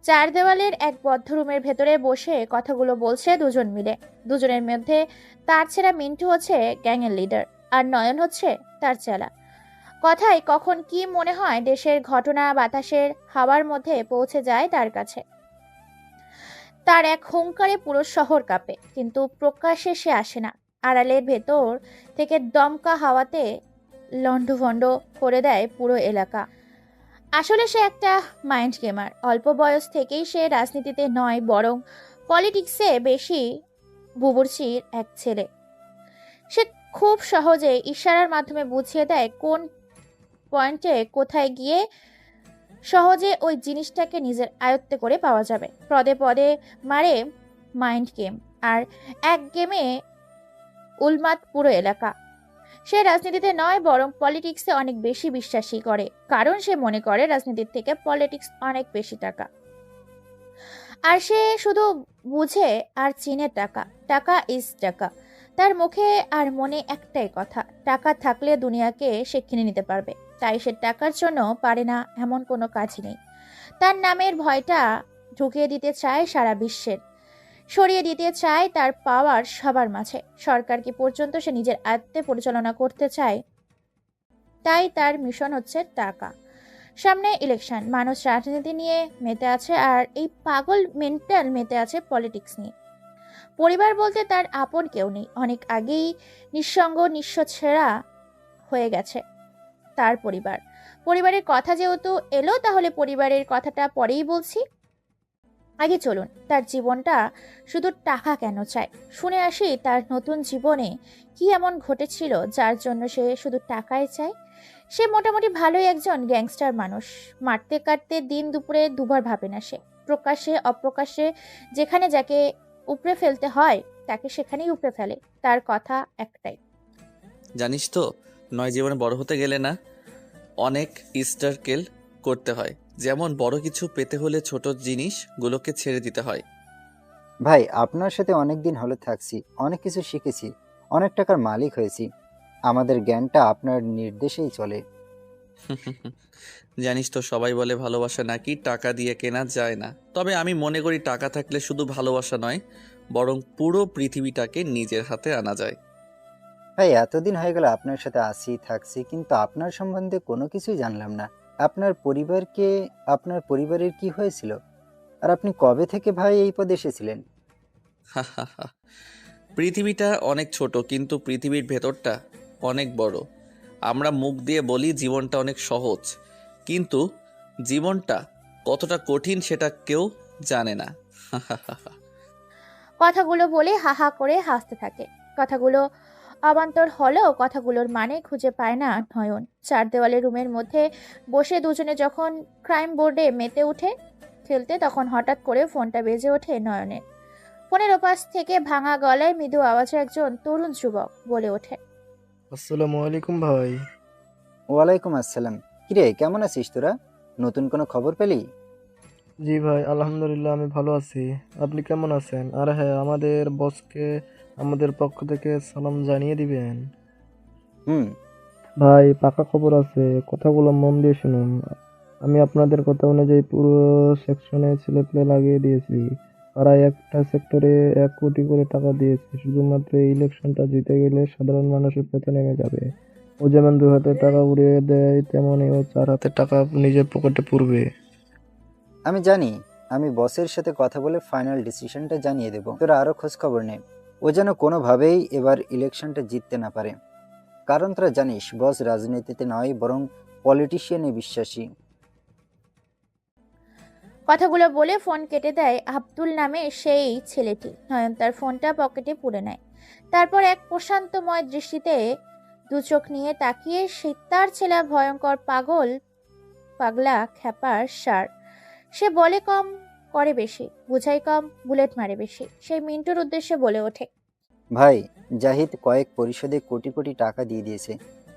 চার দেওয়ালের এক বদ্ধ রুমের ভেতরে বসে কথাগুলো বলছে দুজন মিলে। দুজনের মধ্যে তার ছেঁড়া মিন্টু হচ্ছে গ্যাংয়ের লিডার, আর নয়ন হচ্ছে তার চেলা। কথায় কখন কি মনে হয় দেশের ঘটনা বাতাসের হাওয়ার মধ্যে পৌঁছে যায় তার কাছে। তার এক হুংকারে পুরো শহর কাঁপে, কিন্তু প্রকাশ্যে সে আসে না। আড়ালের ভেতর থেকে দমকা হাওয়াতে লন্ডভন্ড করে দেয় পুরো এলাকা। আসলে সে একটা মাইন্ড গেমার। অল্প বয়স থেকেই সে রাজনীতিতে নয়, বরং পলিটিক্সে বেশি বুবুর্চির এক ছেলে। সে খুব সহজে ইশারার মাধ্যমে বুঝিয়ে দেয় কোন পয়েন্টে কোথায় গিয়ে সহজে ওই জিনিসটাকে নিজের আয়ত্তে করে পাওয়া যাবে। পদে পদে মারে মাইন্ড গেম, আর এক গেমে উন্মাদ পুরো এলাকা। সে রাজনীতিতে নয়, বরং পলিটিক্সে অনেক বেশি বিশ্বাসী করে, কারণ সে মনে করে রাজনীতির থেকে পলিটিক্স অনেক বেশি টাকা। আর সে শুধু বুঝে আর চিনে টাকা। টাকা ইজ টাকা। তার মুখে আর মনে একটাই কথা, টাকা থাকলে দুনিয়াকে সে কিনে নিতে পারবে। তাই সে টাকার জন্য পারে না এমন কোনো কাজই নেই। তার নামের ভয়টা ঢুকিয়ে দিতে চায় সারা বিশ্বের, সরিয়ে দিতে চায় তার পাওয়ার সবার মাঝে। সরকারকে পর্যন্ত সে নিজের আয়ত্তে পরিচালনা করতে চায়। তাই তার মিশন হচ্ছে টাকা। সামনে ইলেকশন, মানুষ রাজনীতি নিয়ে মেতে আছে, আর এই পাগল মেন্টাল মেতে আছে পলিটিক্স নিয়ে। পরিবার বলতে তার আপন কেউ নেই। অনেক আগেই নিঃসঙ্গ নিঃস্ব ছেঁড়া হয়ে গেছে তার পরিবার। পরিবারের কথা যেহেতু এলো, তাহলে পরিবারের কথাটা পরেই বলছি। আগে চলুন তার জীবনটা শুধু টাকা কেন চায় শুনে আসি। তার নতুন জীবনে কি এমন ঘটেছিল যার জন্য সে শুধু টাকাই চায়। সে মোটামুটি ভালোই একজন গ্যাংস্টার মানুষ। মারতে কাটতে দিন দুপুরে দুবার ভাবে না সে। প্রকাশ্যে অপ্রকাশ্যে যেখানে যাকে উপড়ে ফেলতে হয় তাকে সেখানেই উপড়ে ফেলে। তার কথা একটাই। জানিস তো, নয় জীবনে বড় হতে গেলে না অনেক স্টারকেল করতে হয়। যেমন বড় কিছু পেতে হলে ছোট জিনিসগুলোকে ছেড়ে দিতে হয়। ভাই, আপনার সাথে অনেক দিন হলো থাকছি, অনেক কিছু শিখেছি, অনেক টাকার মালিক হয়েছি। আমাদের জ্ঞানটা আপনার নির্দেশেই চলে। জানিস তো, সবাই বলে ভালোবাসা নাকি টাকা দিয়ে কেনা যায় না। তবে আমি মনে করি টাকা থাকলে শুধু ভালোবাসা নয়, বরং পুরো পৃথিবীটাকে নিজের হাতে আনা যায়। ভাই, এতদিন হয়ে গেল আপনার সাথে আছি থাকছি, কিন্তু আপনার সম্বন্ধে কোনো কিছুই জানলাম না। আপনার পরিবারকে, আপনার পরিবারের কি হয়েছিল? আর আপনি কবে থেকে ভাই এই পদে এসেছিলেন? পৃথিবীটা অনেক ছোট, কিন্তু পৃথিবীর ভেতরটা অনেক বড়। আমরা মুখ দিয়ে বলি জীবনটা অনেক সহজ, কিন্তু জীবনটা কতটা কঠিন সেটা কেউ জানে না। কথাগুলো বলে হা হা করে হাসতে থাকে। কথাগুলো অবান্তর হলেও কথাগুলোর মানে খুঁজে পায় না নয়ন। চার দেওয়ালের রুমের মধ্যে বসে দুজনে যখন ক্রাইম বোর্ডে মেতে উঠে খেলতে, তখন হঠাৎ করে ফোনটা বেজে ওঠে নয়নের। ফোনের ওপাশ থেকে ভাঙা গলায় মৃদু আওয়াজে একজন তরুণ যুবক বলে ওঠে, আসসালামু আলাইকুম ভাই। ওয়ালাইকুম আসসালাম। কিরে, কেমন আছিস তোরা? নতুন কোনো খবর পেলি? জি ভাই, আলহামদুলিল্লাহ আমি ভালো আছি। আপনি কেমন আছেন? আর হ্যাঁ, আমাদের বসকে আমাদের পক্ষ থেকে সালাম জানিয়ে দিবেন। হুম। ভাই, পাকা খবর আছে, কথাগুলো মন দিয়ে শুনুন। আমি আপনাদের কথা অনুযায়ী পুরো সেকশনে ছেলেপেলে লাগিয়ে দিয়েছি। প্রায় একটা সেক্টরে 1 কোটি করে টাকা দিয়েছি। শুধুমাত্র এই ইলেকশনটা জিতে গেলে সাধারণ মানুষের পেতে নেমে যাবে। ও যেমন 2 হাতে টাকা উড়িয়ে দেয়, তেমনই ও 4 হাতে টাকা নিজের পকেটে পুরবে। আমি জানি। আমি বসের সাথে কথা বলে ফাইনাল ডিসিশনটা জানিয়ে দেব। তোরা আরো খোঁজ খবর নে। ও যেন কোনোভাবেই এবার ইলেকশনটা জিততে না পারে। কারণ তোরা জানিস, বস রাজনীতিতে নয়, বরং পলিটিশিয়ানে বিশ্বাসী। কথাগুলো বলে ফোন কেটে দেয় আব্দুল নামে সেই ছেলেটি। নয়ন তার ফোনটা পকেটে পুরে নেয়। তারপর এক প্রশান্তময় দৃষ্টিতে দু চোখ নিয়ে তাকিয়ে সে তার ছেলে ভয়ঙ্কর পাগল পাগলা খ্যাপার সার। সে বলে কম, করে বেশি, বুঝাই কম, বুলেট মারে বেশি। সেই মিন্টুর উদ্দেশ্যে বলে ওঠে, ভাই, জাহিদ কয়েক পরিষদে কোটি কোটি টাকা দিয়ে দিয়েছে।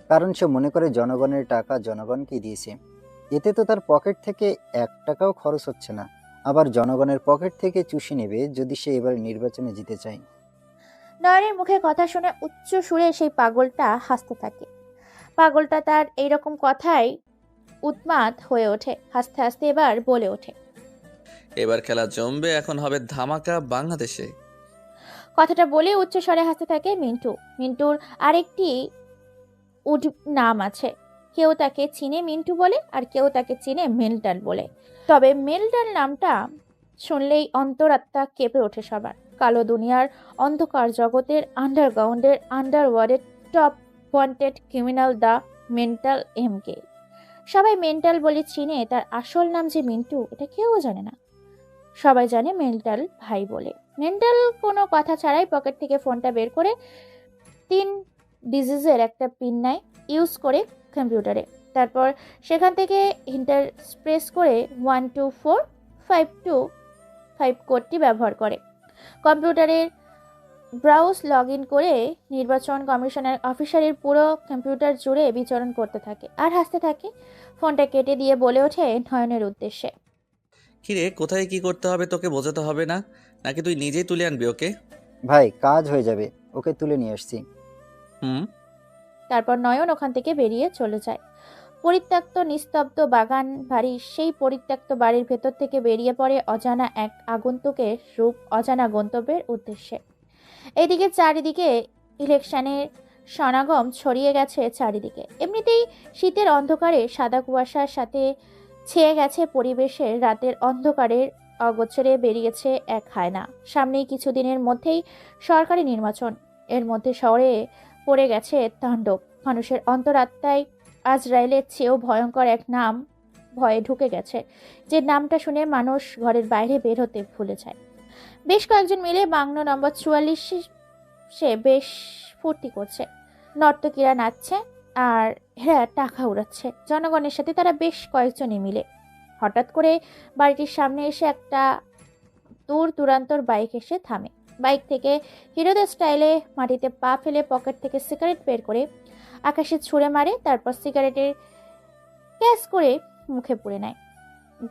কারণ সে মনে করে জনগণের টাকা জনগণকে দিয়েছে। এতে তো তার পকেট থেকে 1 টাকাও খরচ হচ্ছে না। আবার জনগণের পকেট থেকে চুষে নেবে যদি সে এবার নির্বাচনে জিতে চায়। নয়নের মুখে কথা শুনে উচ্চ সুরে সেই পাগলটা হাসতে থাকে। পাগলটা তার এইরকম কথায় উন্মাদ হয়ে ওঠে। হাসতে হাসতে এবার বলে ওঠে, এবার খেলা জমবে, এখন হবে ধামাকা বাংলাদেশে। কথাটা বলে উচ্চস্বরে হাসতে থাকে মিন্টু। মিন্টুর আরেকটি উড নাম আছে। কেউ তাকে চিনে মিন্টু বলে, আর কেউ তাকে চিনে মেল্টন বলে। তবে মেল্টন নামটা শুনলেই অন্তরাত্মা কেঁপে ওঠে সবার। কালো দুনিয়ার অন্ধকার জগতের আন্ডারগ্রাউন্ডের আন্ডারওয়ার্ল্ডের top wanted criminal the mental MK. সবাই মেন্টাল বলে চিনে, তার আসল নাম যে মিন্টু এটা কেউ জানে না। সবাই জানে মেন্টাল ভাই বলে। মেন্টাল কোনো কথা ছাড়াই পকেট থেকে ফোনটা বের করে 3 ডিজিটের একটা পিন নেয় ইউজ করে কম্পিউটারে। তারপর সেখান থেকে ইন্টার প্রেস করে 124525 কোডটি ব্যবহার করে কম্পিউটারের ব্রাউজ লগ ইন করে নির্বাচন কমিশনের অফিসারের পুরো কম্পিউটার জুড়ে বিচরণ করতে থাকে আর হাসতে থাকে। ফোনটা কেটে দিয়ে বলে ওঠে নয়নের উদ্দেশ্যে, কিরে, কোথায় কি করতে হবে তোকে বোঝাতে হবে না, নাকি তুই নিজেই তুলে আনবি ওকে? ভাই কাজ হয়ে যাবে, ওকে তুলে নিয়ে আসছি। হুম। তারপর নয়ন ওখান থেকে বেরিয়ে চলে যায়। পরিত্যক্ত নিস্তব্ধ বাগান বাড়ির সেই পরিত্যক্ত বাড়ির ভেতর থেকে বেরিয়ে পড়ে অজানা এক আগন্তুকের রূপ অজানা গন্তব্যের উদ্দেশ্যে। এইদিকে চারিদিকে ইলেকশনের সমাগম ছড়িয়ে গেছে চারিদিকে। এমনিতেই শীতের অন্ধকারে সাদা কুয়াশার সাথে ছেয়ে গেছে পরিবেশের রাতের অন্ধকারের অগোচরে বেরিয়েছে এক হায়না। সামনেই কিছুদিনের মধ্যেই সরকারি নির্বাচন। এর মধ্যে শহরে পড়ে গেছে তাণ্ডব। মানুষের অন্তরাত্মায় আজরাইলের চেয়েও ভয়ঙ্কর এক নাম ভয়ে ঢুকে গেছে, যে নামটা শুনে মানুষ ঘরের বাইরে বের হতে ভুলে যায়। বেশ কয়েকজন মিলে বাংলো নম্বর 44 বেশ ফুর্তি করছে। নর্তকীরা নাচছে আর এরা টাকা উড়াচ্ছে জনগণের সাথে। তারা বেশ কয়েকজনই মিলে। হঠাৎ করে বাড়িটির সামনে এসে একটা দূর দূরান্তর বাইক এসে থামে। বাইক থেকে হিরোদের স্টাইলে মাটিতে পা ফেলে পকেট থেকে সিগারেট বের করে আকাশে ছুঁড়ে মারে। তারপর সিগারেটের ক্যাশ করে মুখে পুরে নেয়।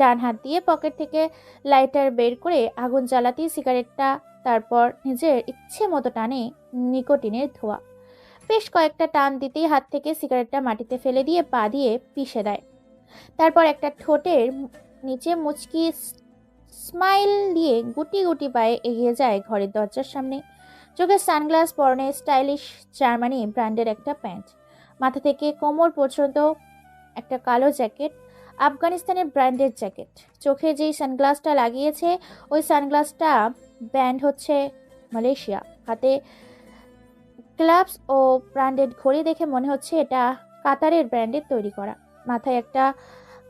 ডান হাত দিয়ে পকেট থেকে লাইটার বের করে আগুন জ্বালাতেই সিগারেটটা তারপর নিজের ইচ্ছে মতো টানে নিকোটিনের ধোঁয়া। বেশ কয়েকটা টান দিতেই হাত থেকে সিগারেটটা মাটিতে ফেলে দিয়ে পা দিয়ে পিষে দেয়। তারপর একটা ঠোঁটের নিচে মুচকি স্মাইল দিয়ে গুটি গুটি পায়ে এগিয়ে যায় ঘরের দরজার সামনে। চোখে সানগ্লাস, পরনে স্টাইলিশ জার্মানি ব্র্যান্ডের একটা প্যান্ট, মাথা থেকে কোমর পর্যন্ত একটা কালো জ্যাকেট, আফগানিস্তানের ব্র্যান্ডের জ্যাকেট। চোখে যেই সানগ্লাসটা লাগিয়েছে ওই সানগ্লাসটা ব্র্যান্ড হচ্ছে মালয়েশিয়া। হাতে গ্লাভস ও ব্র্যান্ডেড ঘড়ি দেখে মনে হচ্ছে এটা কাতারের ব্র্যান্ডের তৈরি করা। মাথায় একটা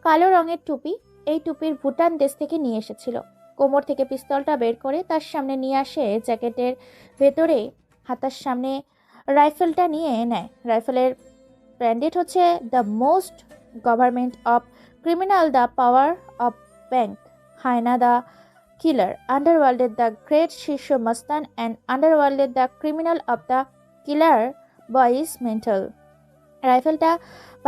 কালো রঙের টুপি, এই টুপির ভুটান দেশ থেকে নিয়ে এসেছিল। কোমর থেকে পিস্তলটা বের করে তার সামনে নিয়ে আসে। জ্যাকেটের ভেতরে হাতার সামনে রাইফেলটা নিয়ে নেয়। রাইফেলের ব্র্যান্ডেড হচ্ছে the most government of criminal the power of bank, hyena the killer, আন্ডারওয়ার্ল্ডের দ্য গ্রেট শীর্ষ মস্তান অ্যান্ড আন্ডারওয়ার্ল্ডের the criminal of the killer boys mental. রাইফেলটা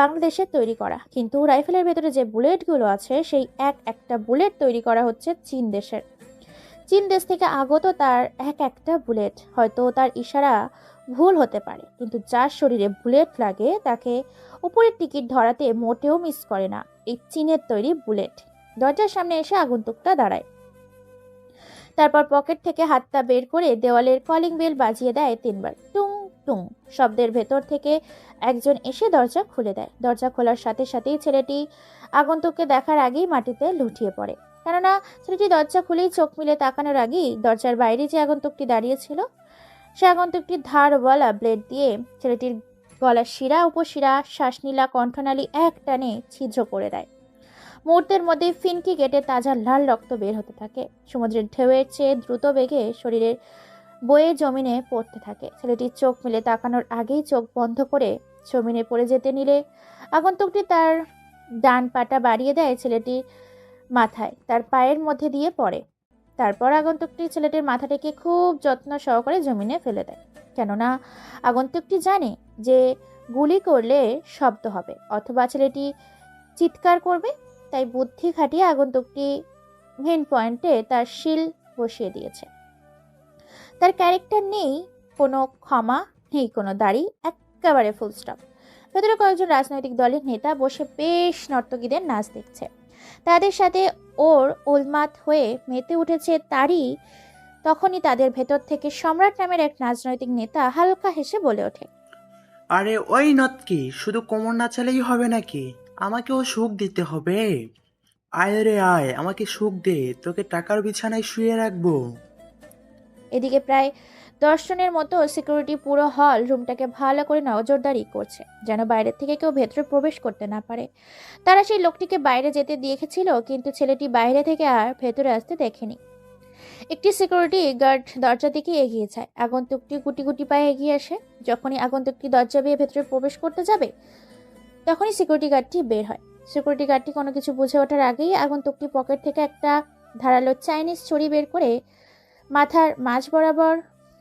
বাংলাদেশের তৈরি করা, কিন্তু রাইফেলের ভেতরে যে বুলেটগুলো আছে সেই একটা বুলেট তৈরি করা হচ্ছে চীন দেশের। চীন দেশ থেকে আগত তার একটা বুলেট। হয়তো তার ইশারা ভুল হতে পারে, কিন্তু যার শরীরে বুলেট লাগে তাকে উপরের টিকিট ধরাতে মোটেও মিস করে না এই চীনের তৈরি বুলেট। দরজার সামনে এসে আগন্তুকটা দাঁড়ায়। তারপর পকেট থেকে হাতটা বের করে দেওয়ালের কলিং বেল বাজিয়ে দেয় 3বার। টুং টুং শব্দের ভেতর থেকে একজন এসে দরজা খুলে দেয়। দরজা খোলার সাথে সাথেই ছেলেটি আগন্তুককে দেখার আগেই মাটিতে লুটিয়ে পড়ে। কেননা ছেলেটি দরজা খুলেই চোখ মিলে তাকানোর আগেই দরজার বাইরে যে আগন্তুকটি দাঁড়িয়েছিল সে আগন্তুকটি ধারওয়ালা ব্লেড দিয়ে ছেলেটির গলার শিরা, উপশিরা, শ্বাসনীলা, কণ্ঠনালী এক টানে ছিদ্র করে দেয়। মুহূর্তের মধ্যে ফিনকি কেটে তাজা লাল রক্ত বের হতে থাকে। সমুদ্রের ঢেউয়ের চেয়ে দ্রুত বেগে শরীরের বয়ে জমিনে পড়তে থাকে। ছেলেটির চোখ মিলে তাকানোর আগেই চোখ বন্ধ করে জমিনে পড়ে যেতে নিলে আগন্তুকটি তার ডান পাটা বাড়িয়ে দেয় ছেলেটির মাথায়, তার পায়ের মধ্যে দিয়ে পড়ে। তারপর আগন্তুকটি ছেলেটির মাথাটাকে খুব যত্ন সহকারে জমিনে ফেলে দেয়। কেননা আগন্তুকটি জানে যে গুলি করলে শব্দ হবে অথবা ছেলেটি চিৎকার করবে, তাই বুদ্ধি খাটিয়ে আগন্তুকটি মেন পয়েন্টে তার শিল বসিয়ে দিয়েছে। তার ক্যারেক্টার নেই কোনো ক্ষমা, নেই কোনো দাড়ি, একেবারে ফুল স্টপ। ভেতরে কয়েকজন রাজনৈতিক দলের নেতা বসে বেশ নর্তকীদের নাচ দেখছে। তাদের সাথে ওর উন্মাদ হয়ে মেতে উঠেছে তখনই তাদের ভেতর থেকে সম্রাট নামের এক রাজনৈতিক নেতা হালকা হেসে বলে ওঠে, আরে ওই নৎকি, শুধু কোমর নাচালেই হবে নাকি? আমাকেও সুখ দিতে হবে। আয় রে আয়, আমাকে সুখ দে, তোকে টাকার বিছানায় শুয়ে রাখবো। এদিকে প্রায় 10 জনের মতো সিকিউরিটি পুরো হল রুমটাকে ভালো করে নজরদারি করছে, যেন বাইরে থেকে কেউ ভেতরে প্রবেশ করতে না পারে। তারা সেই লোকটিকে বাইরে যেতে দেখেছিল, কিন্তু ছেলেটি বাইরে থেকে আর ভেতরে আসতে দেখেনি। একটি সিকিউরিটি গার্ড দরজা দিকে এগিয়ে যায়। আগন্তুকটি গুটি গুটি পায়ে এগিয়ে আসে। যখনই আগন্তুকটি দরজা বেয়ে ভেতরে প্রবেশ করতে যাবে, তখনই সিকিউরিটি গার্ডটি বের হয়। সিকিউরিটি গার্ডটি কোনো কিছু বুঝে ওঠার আগেই আগন্তুকটি পকেট থেকে একটা ধারালো চাইনিজ ছুরি বের করে মাথার মাঝ বরাবর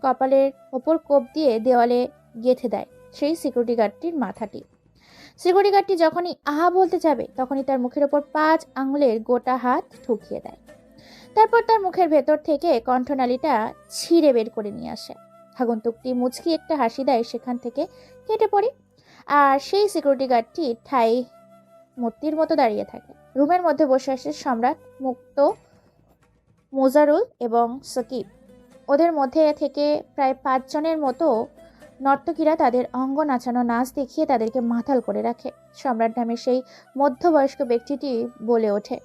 কপালের ওপর কোপ দিয়ে দেওয়ালে গেঁথে দেয় সেই সিকিউরিটি গার্ডটির মাথাটি। সিকিউরিটি গার্ডটি যখনই আহা বলতে যাবে, তখনই তার মুখের ওপর 5 আঙুলের গোটা হাত ঠুকিয়ে দেয়। তারপর তার মুখের ভেতর থেকে কণ্ঠনালীটা ছিঁড়ে বের করে নিয়ে আসে। আগন্তুকটি মুচকি একটা হাসি দেয়, সেখান থেকে কেটে পড়ে। আর সেই সিকিউরিটি গার্ডটি ঠাই মূর্তির মতো দাঁড়িয়ে থাকে। রুমের মধ্যে বসে আসে সম্রাট, মুক্ত, মোজারুল এবং সাকিব। ওদের মধ্যে থেকে প্রায় 5 জনের মতো নর্তকীরা তাদের অঙ্গ নাচানো নাচ দেখিয়ে তাদেরকে মাতাল করে রাখে। সম্রাট নামের সেই মধ্যবয়স্ক ব্যক্তিটি বলে ওঠে,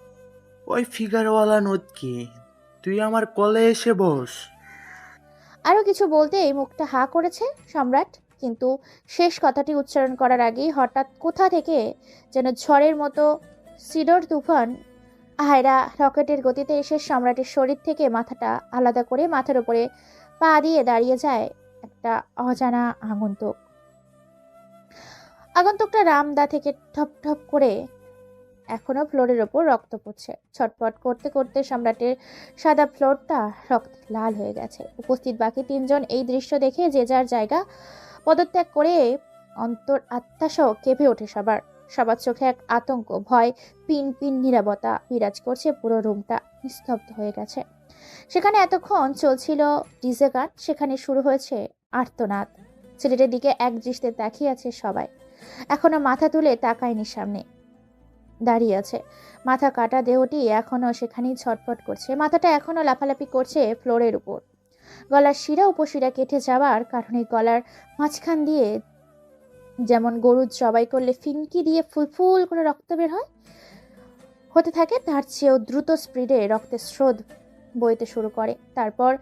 ওই ফিগারওয়ালা নৎকি, তুই আমার কোলে এসে বস। আরও কিছু বলতেই মুখটা হা করেছে সম্রাট, কিন্তু শেষ কথাটি উচ্চারণ করার আগেই হঠাৎ কোথা থেকে যেন ঝড়ের মতো সিডর তুফান আয়রা রকেটের গতিতে এসে সম্রাটের শরীর থেকে মাথাটা আলাদা করে মাথার উপরে পা দিয়ে দাঁড়িয়ে যায় একটা অজানা আগন্তুক। আগন্তুকটা রামদা থেকে ঠপ ঠপ করে এখনো ফ্লোরের ওপর রক্ত পড়ছে। ছটপট করতে করতে সম্রাটের সাদা ফ্লোরটা রক্তে লাল হয়ে গেছে। উপস্থিত বাকি 3 জন এই দৃশ্য দেখে যে যার জায়গা পদত্যাগ করে অন্তর আত্মাসহ কেঁপে ওঠে সবার। সবার চোখে এক আতঙ্ক, ভয়, পিন পিন নীরবতা বিরাজ করছে। পুরো রুমটা নিস্তব্ধ হয়ে গেছে। সেখানে এতক্ষণ চলছিল ডিজে গান, সেখানে শুরু হয়েছে আর্তনাদ। ছেলেটার দিকে এক দৃষ্টিতে তাকিয়ে আছে সবাই। এখনো মাথা তুলে তাকায়নি, সামনে দাঁড়িয়ে আছে। মাথা কাটা দেহটি এখনো সেখানেই ছটফট করছে। মাথাটা এখনো লাফালাফি করছে ফ্লোরের উপর। গলার শিরা উপশিরা কেটে যাওয়ার কারণে গলার মাঝখান দিয়ে যেমন গরুর জবাই করলে ফিনকি দিয়ে ফুলফুল করে রক্ত বের হতে থাকে, তার চেয়েও দ্রুত স্পিডে রক্তের স্রোত বইতে শুরু করে। তারপর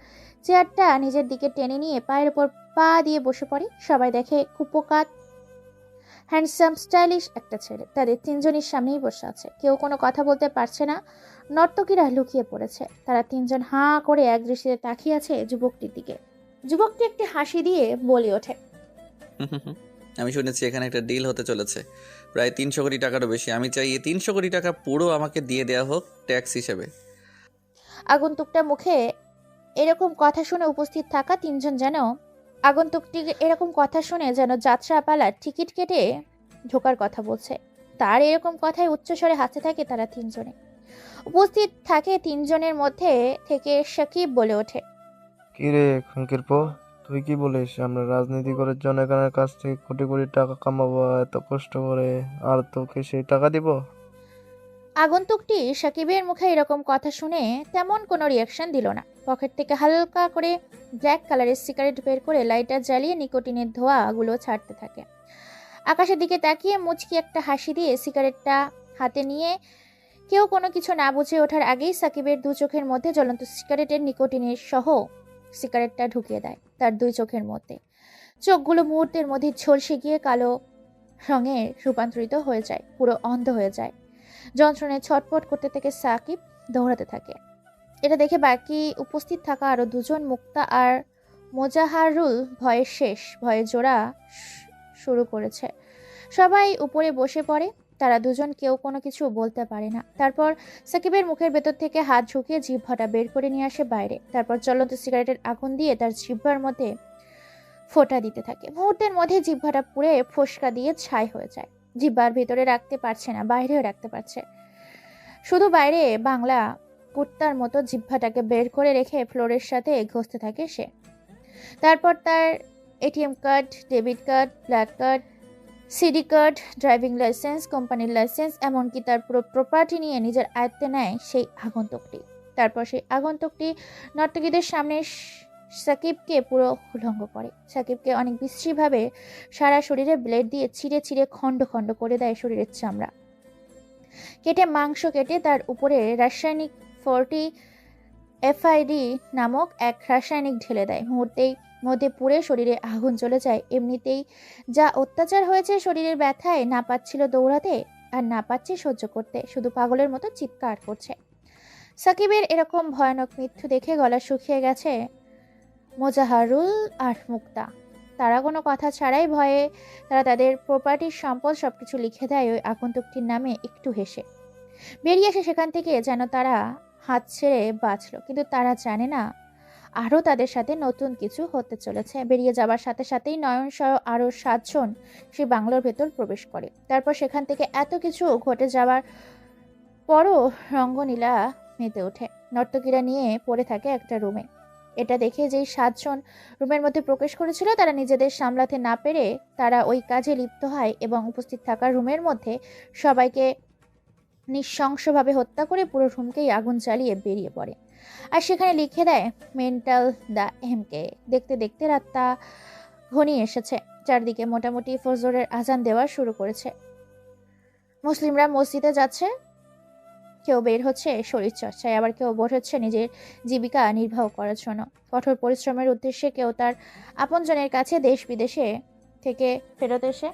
চেয়ারটা নিজের দিকে টেনে নিয়ে পায়ের উপর পা দিয়ে বসে পড়ে। সবাই দেখে কুপোকাত, হ্যান্ডসাম, স্টাইলিশ একটা ছেলে তাদের 3 জনের সামনেই বসে আছে। কেউ কোনো কথা বলতে পারছে না। নর্তকীরা লুকিয়ে পড়েছে। তারা 3 জন হাঁ করে এক দৃষ্টিতে তাকিয়ে আছে যুবকটির দিকে। যুবকটি একটি হাসি দিয়ে বলে ওঠে, আমি শুনেছি এখানে একটা ডিল হতে চলেছে, প্রায় 300 কোটি টাকারও বেশি। আমি চাই এই 300 কোটি টাকা পুরো আমাকে দিয়ে দেওয়া হোক ট্যাক্স হিসেবে। আগন্তুকটা মুখে এরকম কথা শুনে উপস্থিত থাকা 3 জন যেন আগন্তুকটি এরকম কথা শুনে যেন যাত্রাপালার টিকিট কেটে ঢোকার কথা বলছে। তার এরকম কথায় উচ্চস্বরে হাসতে থাকে তারা 3 জনে। উপস্থিত থাকে 3 জনের মধ্যে থেকে সাকিব বলে ওঠে, কি রে খঙ্কিরপো, তুই কি বলিস? আমরা রাজনীতি করে জনগণের কাছ থেকে কোটি কোটি টাকা কামাবো এত কষ্ট করে, আর তোকে সেই টাকা দিব? আগন্তুকটি সাকিবের মুখে এরকম কথা শুনে তেমন কোনো রিয়াকশন দিল না। পকেট থেকে হালকা করে ব্ল্যাক কালারের সিগারেট বের করে লাইটার জ্বালিয়ে নিকোটিনের ধোঁয়াগুলো ছাড়তে থাকে। আকাশের দিকে তাকিয়ে মুচকি একটা হাসি দিয়ে সিগারেটটা হাতে নিয়ে কেউ কোনো কিছু না বুঝে ওঠার আগেই সাকিবের 2 চোখের মধ্যে জ্বলন্ত সিগারেটের নিকোটিনের সহ সিগারেটটা ঢুকিয়ে দেয় তার 2 চোখের মধ্যে। চোখগুলো মুহূর্তের মধ্যে ঝলসে গিয়ে কালো রঙে রূপান্তরিত হয়ে যায়, পুরো অন্ধ হয়ে যায়। যন্ত্রণায় ছটফট করতে থেকে সাকিব দৌড়াতে থাকে। এটা দেখে বাকি উপস্থিত থাকা আরো 2 জন, মুক্তা আর মোজাহারুল, ভয়ে জোড়া শুরু করেছে। সবাই উপরে বসে পড়ে। তারা 2 জন কেউ কোনো কিছু বলতে পারে না। তারপর সাকিবের মুখের ভেতর থেকে হাত ঢুকিয়ে জিহ্বাটা বের করে নিয়ে আসে বাইরে। তারপর জ্বলন্ত সিগারেটের আগুন দিয়ে তার জিহ্বার মধ্যে ফোঁটা দিতে থাকে। মুহূর্তের মধ্যে জিহ্বাটা পুড়ে ফোসকা দিয়ে ছাই হয়ে যায়। জিহ্বার ভেতরে রাখতে পারছে না, বাইরেও রাখতে পারছে, শুধু বাইরে বাংলা কুত্তার মতো জিহ্বাটাকে বের করে রেখে ফ্লোরের সাথে ঘষতে থাকে সে। তারপর তার ATM card, debit card, black card, CD card, driving licence, কোম্পানির লাইসেন্স, এমনকি তার পুরো প্রপার্টি নিয়ে নিজের আয়ত্তে নেয় সেই আগন্তুকটি। তারপর সেই আগন্তুকটি নর্তকীদের সামনে সাকিবকে পুরো উলঙ্গ করে। সাকিবকে অনেক বিশ্রীভাবে সারা শরীরে ব্লেড দিয়ে ছিঁড়ে ছিঁড়ে খণ্ড খণ্ড করে দেয় শরীরের চামড়া কেটে, মাংস কেটে তার উপরে রাসায়নিক 40 এফআইডি নামক এক রাসায়নিক ঢেলে দেয়। মুহূর্তেই মধ্যে পুড়ে শরীরে আগুন জ্বলে যায়। এমনিতেই যা অত্যাচার হয়েছে, শরীরের ব্যথায় না পাচ্ছিল দৌড়াতে আর না পাচ্ছে সহ্য করতে, শুধু পাগলের মতো চিৎকার করছে। সাকিবের এরকম ভয়ানক মৃত্যু দেখে গলা শুকিয়ে গেছে মোজাহারুল আর মুক্তা। তারা কোনো কথা ছাড়াই ভয়ে তারা তাদের প্রপার্টির সম্পদ সবকিছু লিখে দেয় ওই আগন্তুকটির নামে, একটু হেসে বেরিয়ে আসে সেখান থেকে, যেন তারা হাত ছেড়ে বাঁচল। কিন্তু তারা জানে না আরও তাদের সাথে নতুন কিছু হতে চলেছে। বেরিয়ে যাবার সাথে সাথেই নয়ন সহ আরও 7 জন সে বাংলোর ভেতর প্রবেশ করে। তারপর সেখান থেকে এত কিছু ঘটে যাওয়ার পরও রঙ্গনীলা মেতে ওঠে। নর্তকীরা নিয়ে পড়ে থাকে একটা রুমে। এটা দেখে যেই 7 জন রুমের মধ্যে প্রবেশ করেছিল, তারা নিজেদের সামলাতে না পেরে তারা ওই কাজে লিপ্ত হয় এবং উপস্থিত থাকা রুমের মধ্যে সবাইকে নৃশংসভাবে হত্যা করে পুরো রুমকেই আগুন জ্বালিয়ে বেরিয়ে পড়ে। আর সেখানে লিখে দেয় মেন্টাল দ্য এমকে। দেখতে দেখতে রাতটা ঘনিয়ে এসেছে। চারদিকে মোটামুটি ফজরের আজান দেওয়া শুরু করেছে। মুসলিমরা মসজিদে যাচ্ছে, কেউ বের হচ্ছে শরীর চর্চায়, আবার কেউ বের হচ্ছে নিজের জীবিকা নির্বাহ করার জন্য। কঠোর পরিশ্রমের উদ্দেশ্যে কেউ তার আপনজনের কাছে দেশ বিদেশে থেকে ফেরত এসে।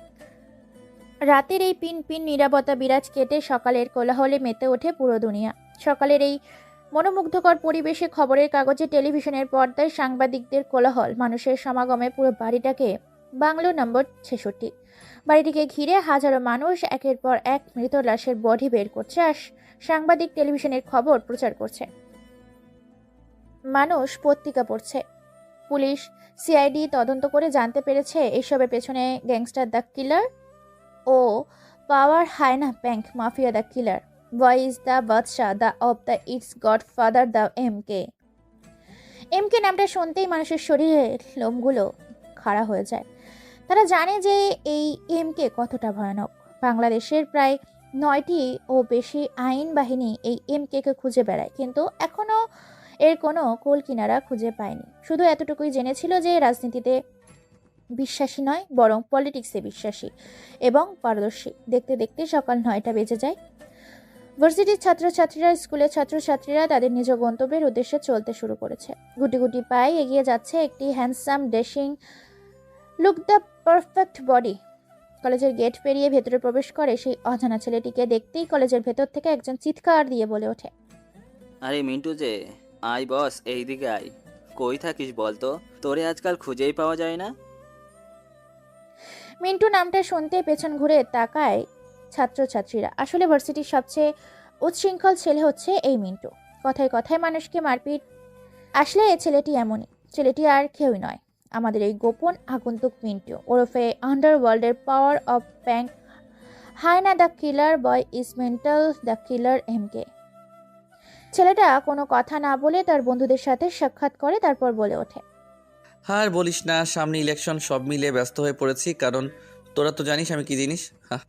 রাতের এই পিন পিন নীরবতা বিরাজ কেটে সকালের কোলাহলে মেতে ওঠে পুরো দুনিয়া। সকালের এই মনোমুগ্ধকর পরিবেশে খবরের কাগজে, টেলিভিশনের পর্দায় সাংবাদিকদের কোলাহল, মানুষের সমাগমে পুরো বাড়িটাকে বাংলো নম্বর 66। বাড়িটিকে ঘিরে হাজারো মানুষ একের পর এক মৃত লাশের বডি বের করছে আর সাংবাদিক টেলিভিশনের খবর প্রচার করছে। মানুষ পত্রিকা পড়ছে। পুলিশ, সিআইডি তদন্ত করে জানতে পেরেছে এইসবের পেছনে গ্যাংস্টার দ্য কিলার ও power hyena bank mafia the killer, voice the বাদশাহ the of the it's godfather the MK. MK নামটা শুনতেই মানুষের শরীরের লোমগুলো খাড়া হয়ে যায়। তারা জানে যে এই এমকে কতটা ভয়ানক। বাংলাদেশের প্রায় 9টি ও বেশি আইন বাহিনী এই এমকে খুঁজে বেড়ায়, কিন্তু এখনো এর কোনো কুল কিনারা খুঁজে পায়নি। শুধু এতটুকুই জেনেছিল যে রাজনীতিতে বিশ্বাসী নয়, বরং পলিটিক্সে বিশ্বাসী এবং পারদর্শী। দেখতে দেখতে সকাল 9টা বেজে যায়। ভার্সিটির ছাত্রছাত্রীরা, স্কুলের ছাত্রছাত্রীরা তাদের নিজ গন্তব্যের উদ্দেশ্যে চলতে শুরু করেছে। গুটি গুটি পায়ে এগিয়ে যাচ্ছে একটি handsome, dashing look the perfect body. কলেজের গেট পেরিয়ে ভেতরে প্রবেশ করে সেই অজানা ছেলেটিকে দেখতেই কলেজের ভেতর থেকে একজন চিৎকার দিয়ে বলে ওঠে, আরে মিন্টু যে, আয় বস, এইদিকে আয়। কই থাকিস বলতো, তোরে আজকাল খুঁজেই পাওয়া যায় না। মিন্টু নামটা শুনতে পেছন ঘুরে তাকায় ছাত্রছাত্রীরা। আসলে ভার্সিটির সবচেয়ে উচ্ছৃঙ্খল ছেলে হচ্ছে এই মিন্টু। কথায় কথায় মানুষকে মারপিট। আসলে এই ছেলেটি এমনই। ছেলেটি আর কেউই নয়, আমাদের এই গোপন আগন্তুক মিন্টু, ওরফে আন্ডারওয়ার্ল্ডের power of bank hyena the killer boy is mental the killer MK. ছেলেটা কোনো কথা না বলে তার বন্ধুদের সাথে সাক্ষাৎ করে, তারপর বলে ওঠে, আর বলিস না, সামনে ইলেকশন, সব মিলিয়ে ব্যস্ত হয়ে পড়েছি। কারণ তোরা তো জানিস আমি কি জিনিস। হ্যাঁ,